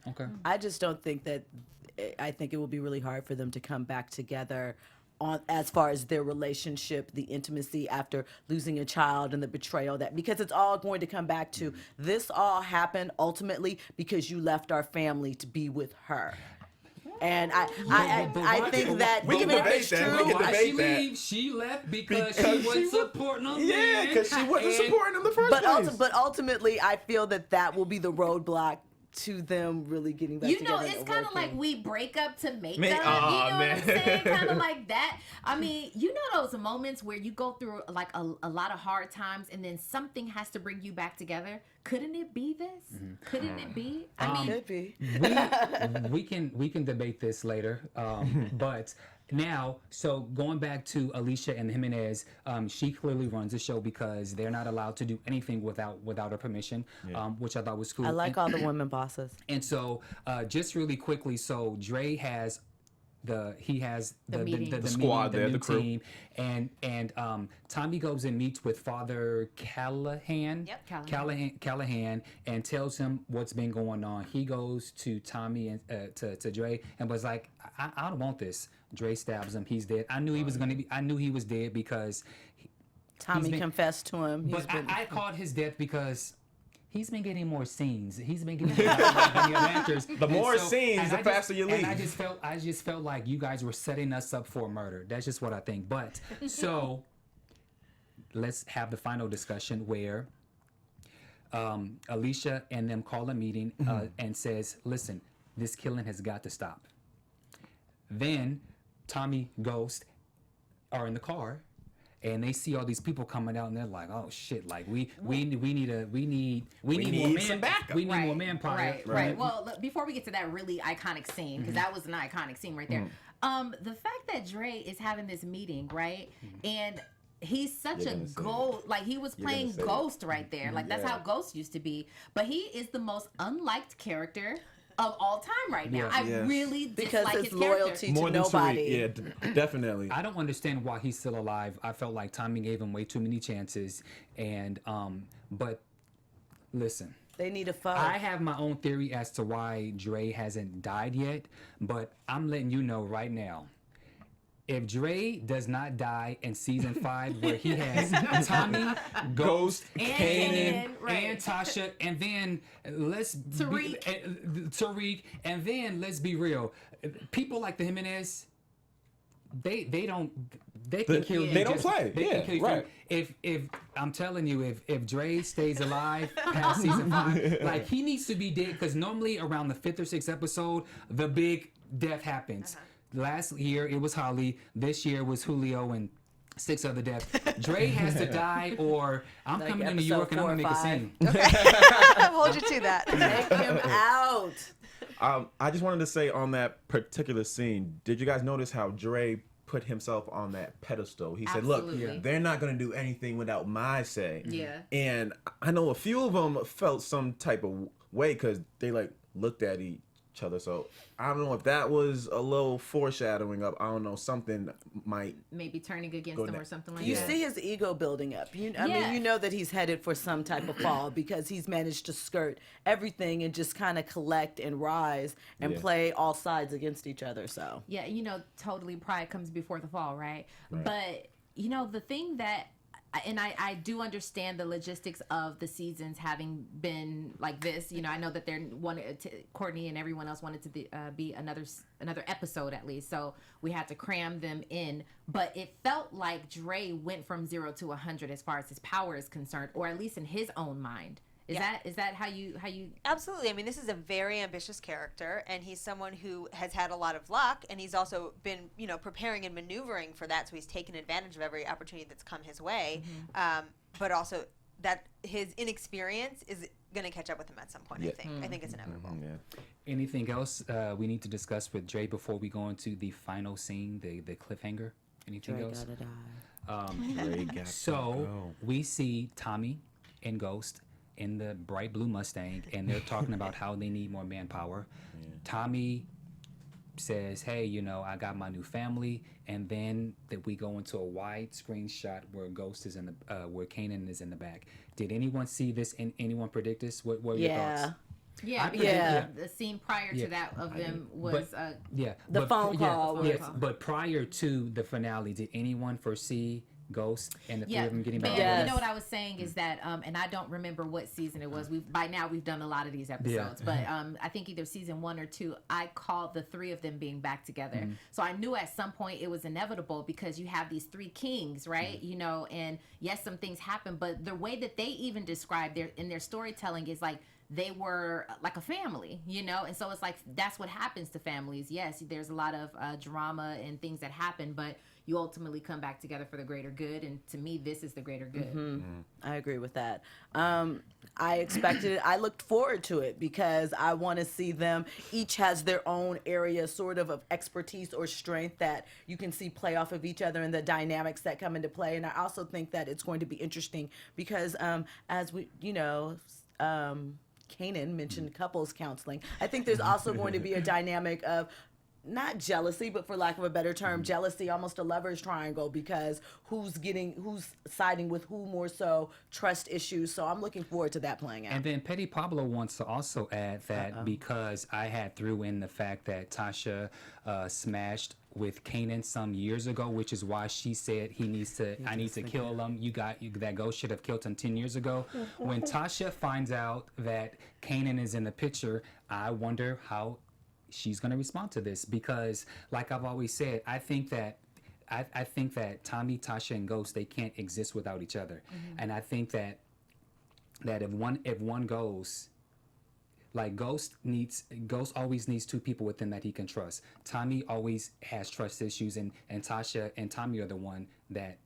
Okay. I just don't think that. I think it will be really hard for them to come back together on as far as their relationship, the intimacy after losing a child and the betrayal, that because it's all going to come back to this all happened ultimately because you left our family to be with her. And I think that We can even if debate it's that. true, We can Why debate she that. leave? She left because Because she wasn't supporting them. Yeah, because she wasn't supporting him the first place. but ultimately, I feel that will be the roadblock to them really getting back You together. know, it's and kind of working. like we break up to make Man, up. aw, You know man. what I'm saying? Kind of like that. I mean, you know those moments where you go through like a lot of hard times and then something has to bring you back together. Couldn't it be this? Couldn't it be? I mean, Could be. we can debate this later, but now, so going back to Alicia and Jimenez, she clearly runs the show because they're not allowed to do anything without her permission, which I thought was cool. I like all the women bosses. And so, just really quickly, so Dre has the meeting. the squad there, new the crew. team, and Tommy goes and meets with Father Callahan, Yep. Callahan, and tells him what's been going on. He goes to Tommy and to Dre and was like, I don't want this. Dre stabs him. He's dead. I knew he was gonna be. I knew he was dead because Tommy been- confessed to him. but He's been, I called his death because he's been getting more scenes. He's been getting more actors. The more scenes, and the I faster you And leave. I just felt like you guys were setting us up for murder. That's just what I think. But so let's have the final discussion where Alicia and them call a meeting and says, "Listen, this killing has got to stop." Then Tommy, Ghost are in the car, and they see all these people coming out, and they're like, "Oh shit! Like we need more some backup. We need more manpower." Right. Well, before we get to that really iconic scene, because that was an iconic scene right there. The fact that Dre is having this meeting, right, and he's such You're a gonna say Ghost, like he was playing say it. Ghost right there, like that's Yeah. how Ghost used to be. But he is the most unliked character of all time right now. Yeah. I Yes. really because dislike his his character. loyalty More to than nobody. Tariq. Yeah, definitely. I don't understand why he's still alive. I felt like Tommy gave him way too many chances, and but listen. They need a foe. I have my own theory as to why Dre hasn't died yet, but I'm letting you know right now. If Dre does not die in season 5, where he has Tommy, Ghost, And Kanan, Kanan, right. and Tasha, and then Tariq, and then let's be real, people like the Jimenez, they can kill you. They don't play. They can Yeah, kill you. right. If I'm telling you, if Dre stays alive past season 5, like he needs to be dead, because normally around the 5th or 6th episode, the big death happens. Last year it was Holly. This year was Julio and 6 other deaths. Dre has to die, or I'm Like coming to New episode York and I'm 4 or gonna make a 5. scene. Hold you to that. Take him out. I just wanted to say on that particular scene, did you guys notice how Dre put himself on that pedestal? He said, Absolutely. look, they're not going to do anything without my say. Yeah. And I know a few of them felt some type of way because they like looked at each other. So I don't know if that was a little foreshadowing of, I don't know, something might. Maybe turning against Go him or next. something like You that. see his ego building up. I Yeah. mean, you know that he's headed for some type of fall because he's managed to skirt everything and just kind of collect and rise and Yeah. play all sides against each other. So Yeah, totally pride comes before the fall, right? But, the thing that, and I do understand the logistics of the seasons having been like this. I know that Courtney and everyone else wanted to be another episode at least. So we had to cram them in. But it felt like Dre went from 0 to 100 as far as his power is concerned, or at least in his own mind. Is that how you Absolutely. I mean, this is a very ambitious character, and he's someone who has had a lot of luck, and he's also been, preparing and maneuvering for that, so he's taken advantage of every opportunity that's come his way. But also that his inexperience is going to catch up with him at some point, Yeah. I think. I think it's inevitable. Yeah. Anything else we need to discuss with Dre before we go into the final scene, the cliffhanger? Anything Dre else? gotta die. Dre got to So go. we see Tommy and Ghost in the bright blue Mustang, and they're talking about how they need more manpower. Tommy says, "Hey, I got my new family," and then that we go into a wide screen shot where Ghost is in the where Kanan is in the back. Did anyone see this? And anyone predict this? What were your thoughts? Yeah, I- because Yeah. the scene prior to that of them But- was Yeah, The but- phone call was- Yes, but prior to the finale, did anyone foresee Ghost and the three of them getting back? but Yes. you know what I was saying is that, and I don't remember what season it was. By now we've done a lot of these episodes, but I think either season 1 or 2, I called the 3 of them being back together. So I knew at some point it was inevitable because you have these 3 kings, right? You know, and yes, some things happen, but the way that they even describe in their storytelling is like they were like a family, you know? And so it's like that's what happens to families. Yes, there's a lot of drama and things that happen, but you ultimately come back together for the greater good. And to me, this is the greater good. I agree with that. I expected it. I looked forward to it because I want to see them. Each has their own area sort of expertise or strength that you can see play off of each other and the dynamics that come into play. And I also think that it's going to be interesting because as we, Kanan mentioned couples counseling. I think there's also going to be a dynamic of not jealousy, but for lack of a better term, jealousy, almost a lover's triangle, because who's siding with who more so, trust issues. So I'm looking forward to that playing out. And then Petty Pablo wants to also add that because I had threw in the fact that Tasha smashed with Kanan some years ago, which is why she said I need to kill him. That ghost should have killed him 10 years ago. When Tasha finds out that Kanan is in the picture, I wonder how she's going to respond to this, because like I've always said, I think that Tommy, Tasha, and Ghost, they can't exist without each other. And I think that if one goes, like Ghost always needs 2 people within that he can trust. Tommy always has trust issues, and Tasha and Tommy are the one that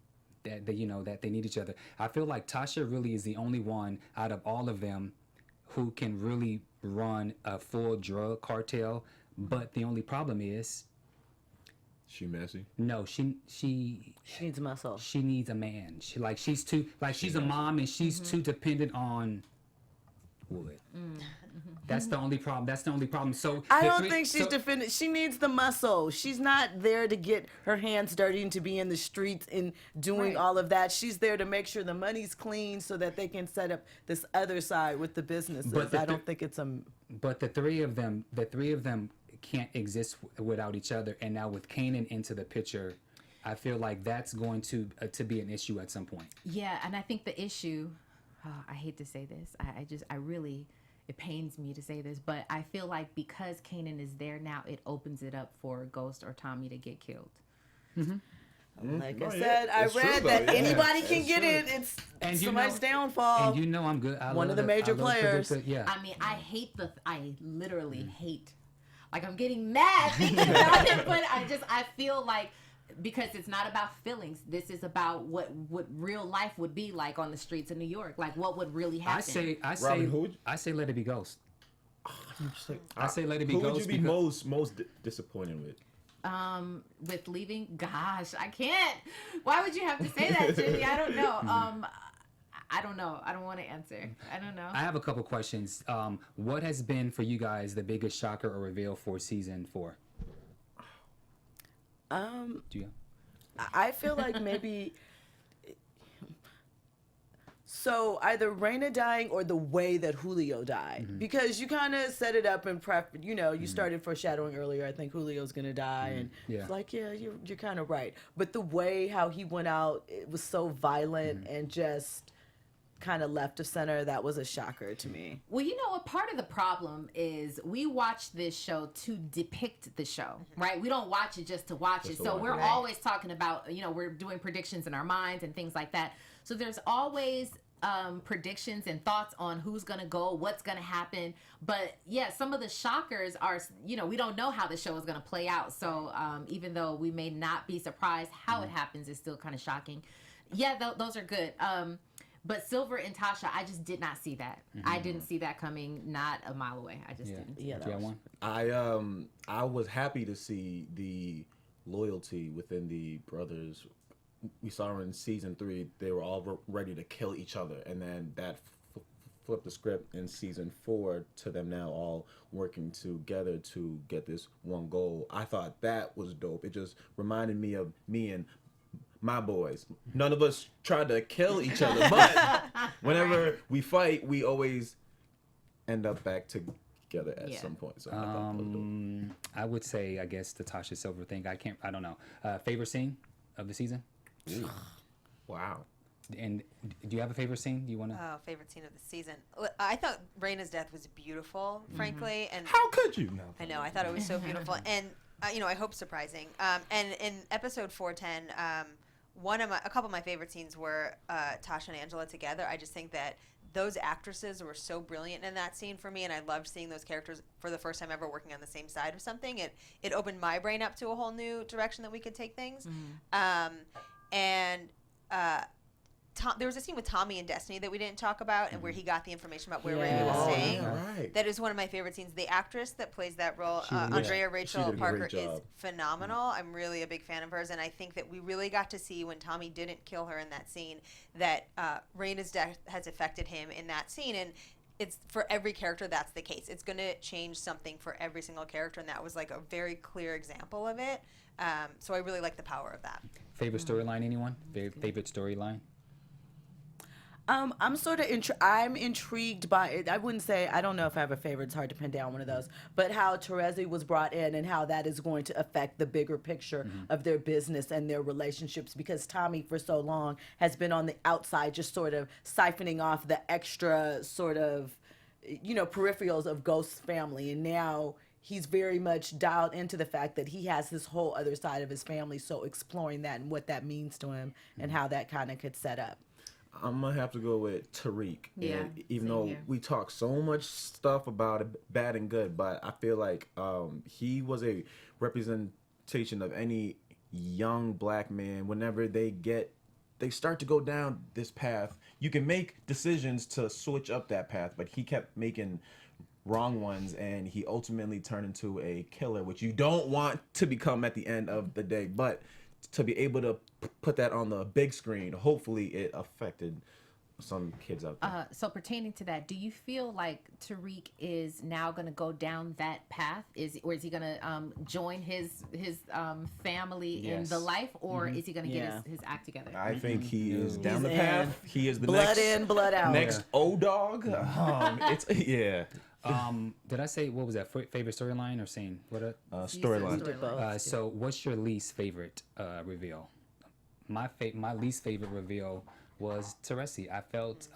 they need each other. I feel like Tasha really is the only one out of all of them who can really run a full drug cartel, but the only problem is she messy. No, she needs muscle. She needs a man. She's a mom and she's too dependent on wood. That's the only problem. So I don't think she's defended. She needs the muscle. She's not there to get her hands dirty and to be in the streets and doing all of that. She's there to make sure the money's clean so that they can set up this other side with the businesses. But I don't think it's a. But the three of them can't exist without each other. And now with Kanan into the picture, I feel like that's going to be an issue at some point. Yeah, and I think the issue. I hate to say this. I really. It pains me to say this, but I feel like because Kanan is there now, it opens it up for Ghost or Tommy to get killed. Like I said, I read that anybody can get it. It's somebody's downfall. And I'm good. One of the major players. Yeah. I mean, I literally hate. Like, I'm getting mad thinking about it, but I feel like, because it's not about feelings. This is about what real life would be like on the streets of New York. Like, what would really happen. Robin, I say let it be Ghost. I say let it be Who Ghost. would you be most disappointed with? With leaving? Gosh, I can't. Why would you have to say that, Jimmy? I don't know. I don't know. I don't want to answer. I don't know. I have a couple questions. What has been for you guys the biggest shocker or reveal for season 4? Do you? I feel like maybe. So either Reina dying or the way that Julio died, because you kind of set it up and prep. You started foreshadowing earlier. I think Julio's gonna die, and it's like, yeah, you're kind of right. But the way how he went out, it was so violent and just kind of left of center. That was a shocker to me. Well, you know what? Part of the problem is we watch this show to depict the show, right? We don't watch it just to watch it. So we're always talking about, we're doing predictions in our minds and things like that. So there's always predictions and thoughts on who's going to go, what's going to happen. But yeah, some of the shockers are, we don't know how the show is going to play out. So even though we may not be surprised how it happens, it's still kind of shocking. Yeah, those are good. But Silver and Tasha, I just did not see that. I didn't see that coming, not a mile away. I just didn't. Yeah, I was happy to see the loyalty within the brothers. We saw in season 3, they were all ready to kill each other, and then that flipped the script in season 4 to them now all working together to get this one goal. I thought that was dope. It just reminded me of me and my boys. None of us tried to kill each other, but whenever we fight, we always end up back together at Yeah. some point. So I thought that was dope. I would say, I guess, the Tasha Silver thing. I don't know. Favorite scene of the season? Wow. And do you have a favorite scene? Do you want to? Oh, favorite scene of the season. I thought Raina's death was beautiful, frankly, and How could you? No. I know I thought it was so beautiful, and I hope surprising. And in episode 410, a couple of my favorite scenes were Tasha and Angela together. I just think that those actresses were so brilliant in that scene for me, and I loved seeing those characters for the first time ever working on the same side of something. It opened my brain up to a whole new direction that we could take things. There was a scene with Tommy and Destiny that we didn't talk about, and where he got the information about where Raina was Yeah. staying. Right. That is one of my favorite scenes. The actress that plays that role, She did- Andrea she Rachel did a Parker, great is job. phenomenal. I'm really a big fan of hers, and I think that we really got to see when Tommy didn't kill her in that scene that Raina's death has affected him in that scene, and it's for every character that's the case. It's going to change something for every single character, and that was like a very clear example of it. So I really like the power of that. Favorite storyline? Anyone? Favorite storyline? I'm sort of I'm intrigued by it. I wouldn't say, I don't know if I have a favorite. It's hard to pin down one of those. But how Terezi was brought in and how that is going to affect the bigger picture of their business and their relationships. Because Tommy, for so long, has been on the outside, just sort of siphoning off the extra sort of, peripherals of Ghost's family. And now he's very much dialed into the fact that he has this whole other side of his family. So exploring that and what that means to him and how that kind of could set up. I'm gonna have to go with Tariq. Yeah, And even same though here. we talk so much stuff about it, bad and good, but I feel like he was a representation of any young black man. Whenever they start to go down this path, you can make decisions to switch up that path, but he kept making wrong ones, and he ultimately turned into a killer, which you don't want to become at the end of the day. But to be able to put that on the big screen, hopefully it affected some kids out there. So pertaining to that, do you feel like Tariq is now going to go down that path? Or is he going to join his family in Yes. the life, or is he going to Yeah. get his act together? I think he is down He's the path. in. He is the Blood next in, blood out. next O dog. It's yeah. Did I say what was that? Favorite storyline or scene? What? Storyline. Both. So what's your least favorite reveal? My least favorite reveal was Teresi. I felt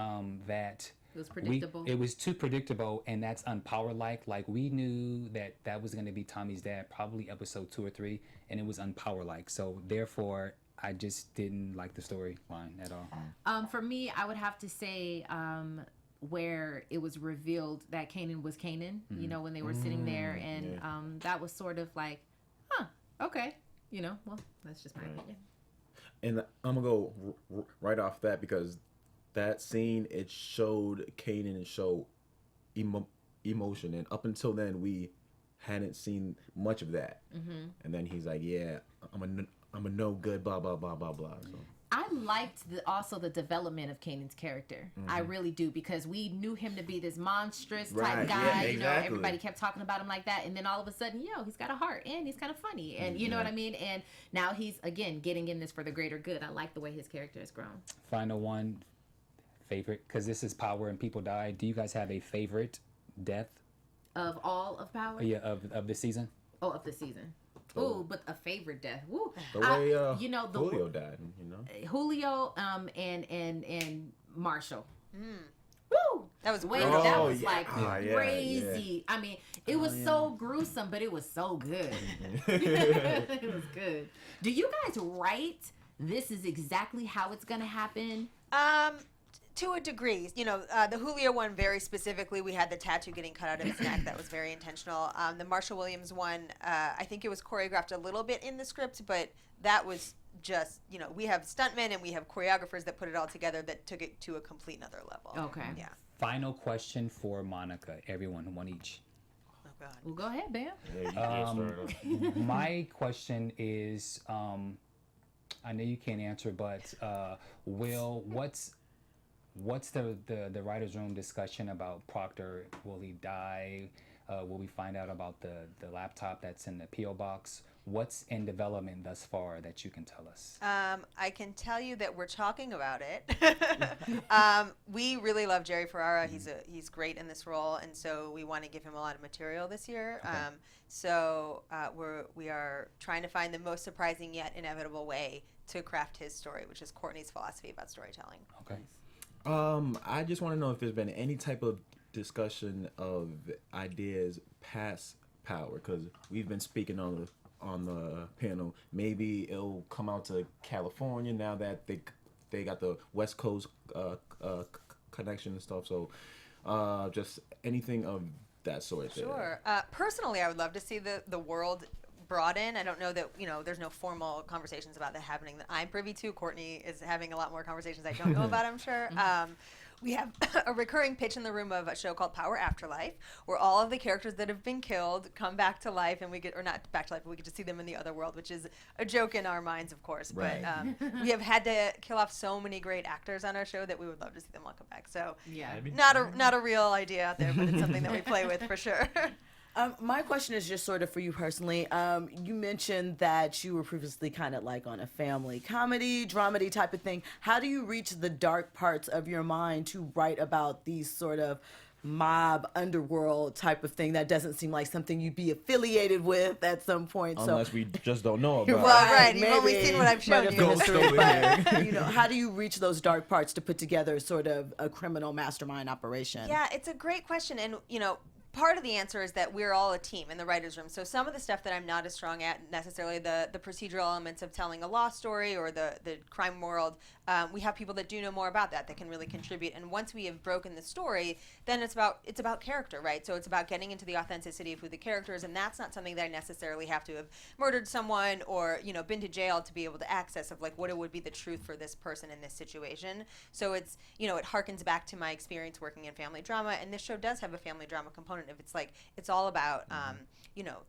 that It was predictable. it was too predictable, and that's unpower-like. Like, we knew that was going to be Tommy's dad, probably episode 2 or 3, and it was unpower-like. So therefore, I just didn't like the storyline at all. For me, I would have to say where it was revealed that Kanan was Kanan, when they were sitting there, and that was sort of like, okay, well, that's just my opinion. And I'm gonna go right off that, because that scene, it showed Kanan and showed emotion, and up until then we hadn't seen much of that. And then he's like, "Yeah, I'm a no good, blah blah blah blah blah." So. I liked also the development of Kanan's character. I really do, because we knew him to be this monstrous type Right, guy. yeah, exactly. Everybody kept talking about him like that, and then all of a sudden, he's got a heart and he's kind of funny, and you know what I mean. And now he's again getting in this for the greater good. I like the way his character has grown. Final one, favorite, because this is Power and people die. Do you guys have a favorite death? Of all of Power, Yeah, of the season. of the season. Ooh, but a favorite death. Woo. The way the Julio died, Julio and Marshall. Woo! That was Wait, brutal. that Oh, was yeah. like Ah, yeah, crazy. I mean, it was so gruesome, but it was so good. It was good. Do you guys write this is exactly how it's gonna happen? To a degree, the Julio one very specifically, we had the tattoo getting cut out of his neck. That was very intentional. The Marshall Williams one, I think it was choreographed a little bit in the script, but that was just, we have stuntmen and we have choreographers that put it all together that took it to a complete another level. Okay. Yeah. Final question for Monica. Everyone, one each. Oh, God. Well, go ahead, Bam. My question is, I know you can't answer, but Will, what's the writer's room discussion about Proctor? Will he die? Will we find out about the laptop that's in the P.O. box? what's in development thus far that you can tell us? I can tell you that we're talking about it. We really love Jerry Ferrara. He's great in this role, and so we want to give him a lot of material this year. We are trying to find the most surprising yet inevitable way to craft his story, which is Courtney's philosophy about storytelling. Okay. I just want to know if there's been any type of discussion of ideas past Power, because we've been speaking on the panel. Maybe it'll come out to California now that they got the West Coast connection and stuff. So just anything of that sort. Sure. Personally, I would love to see the world broaden. I don't know that, there's no formal conversations about that happening that I'm privy to. Courtney is having a lot more conversations I don't know about, I'm sure. We have a recurring pitch in the room of a show called Power Afterlife, where all of the characters that have been killed come back to life, and we get, or not back to life, but we get to see them in the other world, which is a joke in our minds, of course. Right. But we have had to kill off so many great actors on our show that we would love to see them all come back. So Yeah. not a real idea out there, but it's something that we play with for sure. My question is just sort of for you personally. You mentioned that you were previously kind of like on a family comedy, dramedy type of thing. How do you reach the dark parts of your mind to write about these sort of mob underworld type of thing that doesn't seem like something you'd be affiliated with at some point? Unless we just don't know about. Well, right. You've only seen what I've shown might you. have been a story, but, how do you reach those dark parts to put together sort of a criminal mastermind operation? Yeah, it's a great question. And, part of the answer is that we're all a team in the writer's room. So some of the stuff that I'm not as strong at, necessarily the procedural elements of telling a law story or the crime world, we have people that do know more about that can really contribute. And once we have broken the story, then it's about character, right? So it's about getting into the authenticity of who the character is, and that's not something that I necessarily have to have murdered someone or, been to jail to be able to access of like what it would be the truth for this person in this situation. So it's, it harkens back to my experience working in family drama, and this show does have a family drama component. If it's like it's all about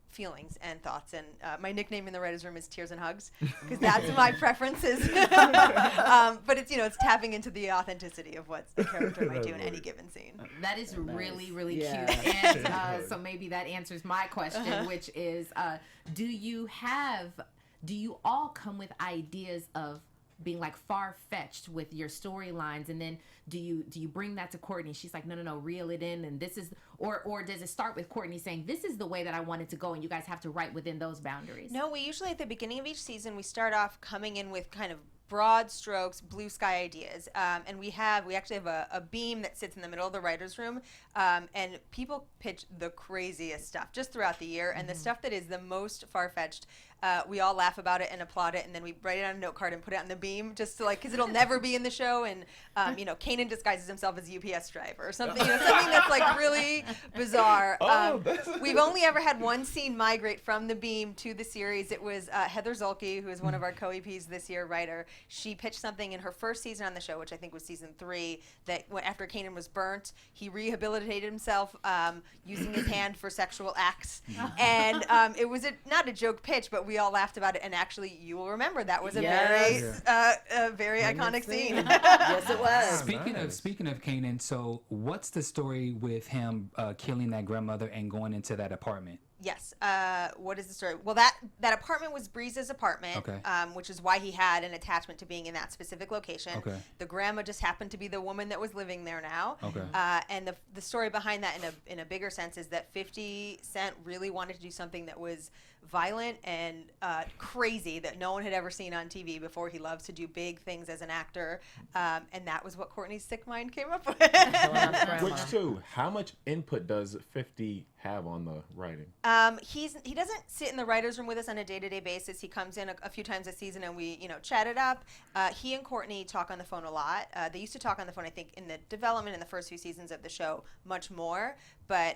feelings and thoughts, and my nickname in the writers' room is Tears and Hugs because that's my preferences. But it's tapping into the authenticity of what the character might do in any given scene. That is really, really Yeah. cute. And so maybe that answers my question, which is, do you all come with ideas of being like far-fetched with your storylines, and then do you bring that to Courtney? She's like, no, reel it in, and this is, or does it start with Courtney saying, this is the way that I want it to go, and you guys have to write within those boundaries? No, we usually at the beginning of each season we start off coming in with kind of broad strokes, blue sky ideas, and we actually have a beam that sits in the middle of the writers' room, and people pitch the craziest stuff just throughout the year, and the stuff that is the most far-fetched, we all laugh about it and applaud it, and then we write it on a note card and put it on the beam just to because it'll never be in the show, and Kanan disguises himself as a UPS driver or something, something that's like really bizarre. We've only ever had one scene migrate from the beam to the series. It was Heather Zulke, who is one of our co-EPs this year, writer. She pitched something in her first season on the show, which I think was season 3, that after Kanan was burnt, he rehabilitated himself using his hand for sexual acts. And it was not a joke pitch, but we all laughed about it. And actually, you will remember that was a very iconic scene. Yes, it was. Speaking of Kanan, so what's the story with him killing that grandmother and going into that apartment? Yes. What is the story? Well, that apartment was Breeze's apartment, okay. Which is why he had an attachment to being in that specific location. Okay. The grandma just happened to be the woman that was living there now. Okay. And the story behind that in a bigger sense is that 50 Cent really wanted to do something that was violent and crazy that no one had ever seen on TV before. He loves to do big things as an actor, and that was what Courtney's sick mind came up with. Which too? How much input does 50 have on the writing? He doesn't sit in the writers' room with us on a day-to-day basis. He comes in a few times a season and we chat it up. He and Courtney talk on the phone a lot. They used to talk on the phone, I think, in the development in the first few seasons of the show much more. But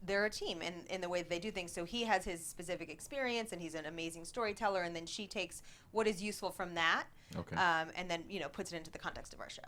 they're a team in the way that they do things. So he has his specific experience and he's an amazing storyteller. And then she takes what is useful from that, and then puts it into the context of our show.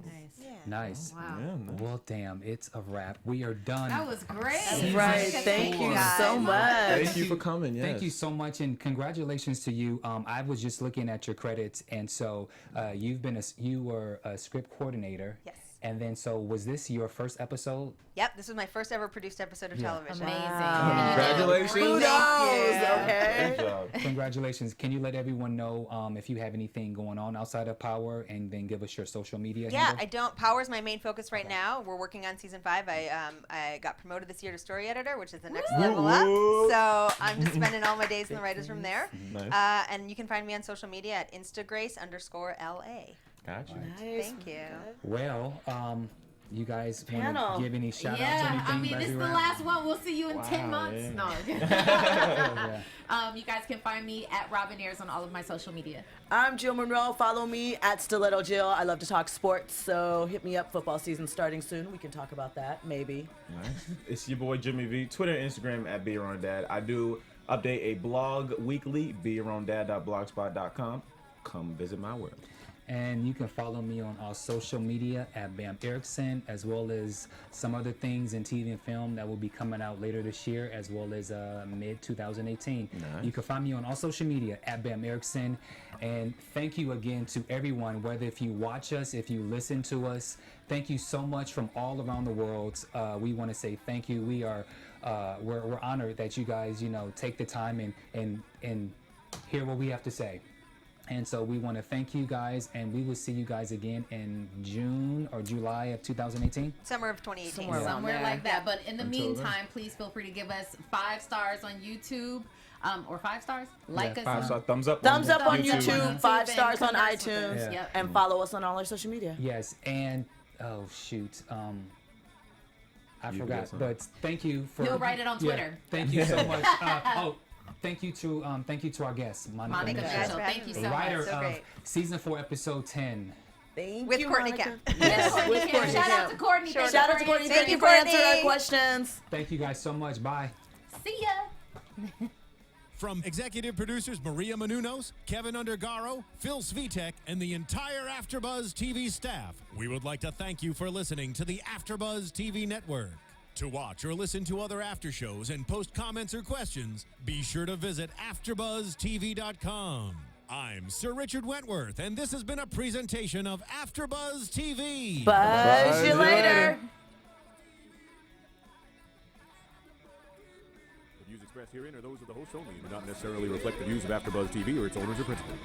Nice. Yeah. Nice. Wow. Yeah, nice. Well, damn, it's a wrap. We are done. That was great. Season Right. four. Thank you guys. so much. Thank you for coming. Yes. Thank you so much, and congratulations to you. I was just looking at your credits, and so you were a script coordinator. Yes. And then, so was this your first episode? Yep, this was my first ever produced episode of television. Amazing. Congratulations. Kudos. Okay. Good job. Congratulations. Can you let everyone know if you have anything going on outside of Power, and then give us your social media Yeah, handle? I don't. Power's my main focus right now. We're working on season 5. I got promoted this year to story editor, which is the next level up. So I'm just spending all my days in the writers' room there. Nice. And you can find me on social media at instagrace_LA. Gotcha. Nice. Thank you. Well, you guys want Panel. to give any shout outs or Yeah, anything? I mean, as this is we the wrap? last one. We'll see you in 10 Wow, months. yeah. No. You guys can find me at Robin Ayers on all of my social media. I'm Jill Monroe. Follow me at Stiletto Jill. I love to talk sports, so hit me up. Football season starting soon. We can talk about that, maybe. Nice. It's your boy Jimmy V. Twitter and Instagram at BeYourOwnDad. I do update a blog weekly, BeYourOwnDad.blogspot.com. Come visit my world. And you can follow me on all social media at Bamm Ericsen, as well as some other things in TV and film that will be coming out later this year, as well as mid 2018. Nice. You can find me on all social media at Bamm Ericsen. And thank you again to everyone, whether if you watch us, if you listen to us, thank you so much from all around the world. We want to say thank you. We are we're honored that you guys, take the time and hear what we have to say. And so we want to thank you guys, and we will see you guys again in June or July of 2018. Summer of 2018. Somewhere around Somewhere there. like that. But in the Until then. meantime, please feel free to give us 5 stars on YouTube. Or 5 stars? Like us. 5-star thumbs up. Thumbs up on YouTube. YouTube, 5 and stars on converse with iTunes, us. Yep. and follow us on all our social media. Yes, and oh shoot, I You forgot. get some. But thank you for. He'll write it on Yeah, Twitter. thank you so much. Thank you to our guest, Monica Thank you guys Mitchell. for Thank having you me. so writer much. So of great. season 4, episode 10. Thank With you, Courtney Monica. Kemp. Yes, With Courtney Courtney Kemp. Shout out Kemp. to Courtney. Shout Shout out to Courtney. Thank Thank you you, for answering our Courtney. questions. Thank you guys so much. Bye. See ya. From executive producers Maria Menounos, Kevin Undergaro, Phil Svitek, and the entire AfterBuzz TV staff, we would like to thank you for listening to the AfterBuzz TV network. To watch or listen to other after shows and post comments or questions, be sure to visit AfterBuzzTV.com. I'm Sir Richard Wentworth, and this has been a presentation of AfterBuzz TV. Buzz you later. The views expressed herein are those of the host only and do not necessarily reflect the views of AfterBuzz TV or its owners or principals.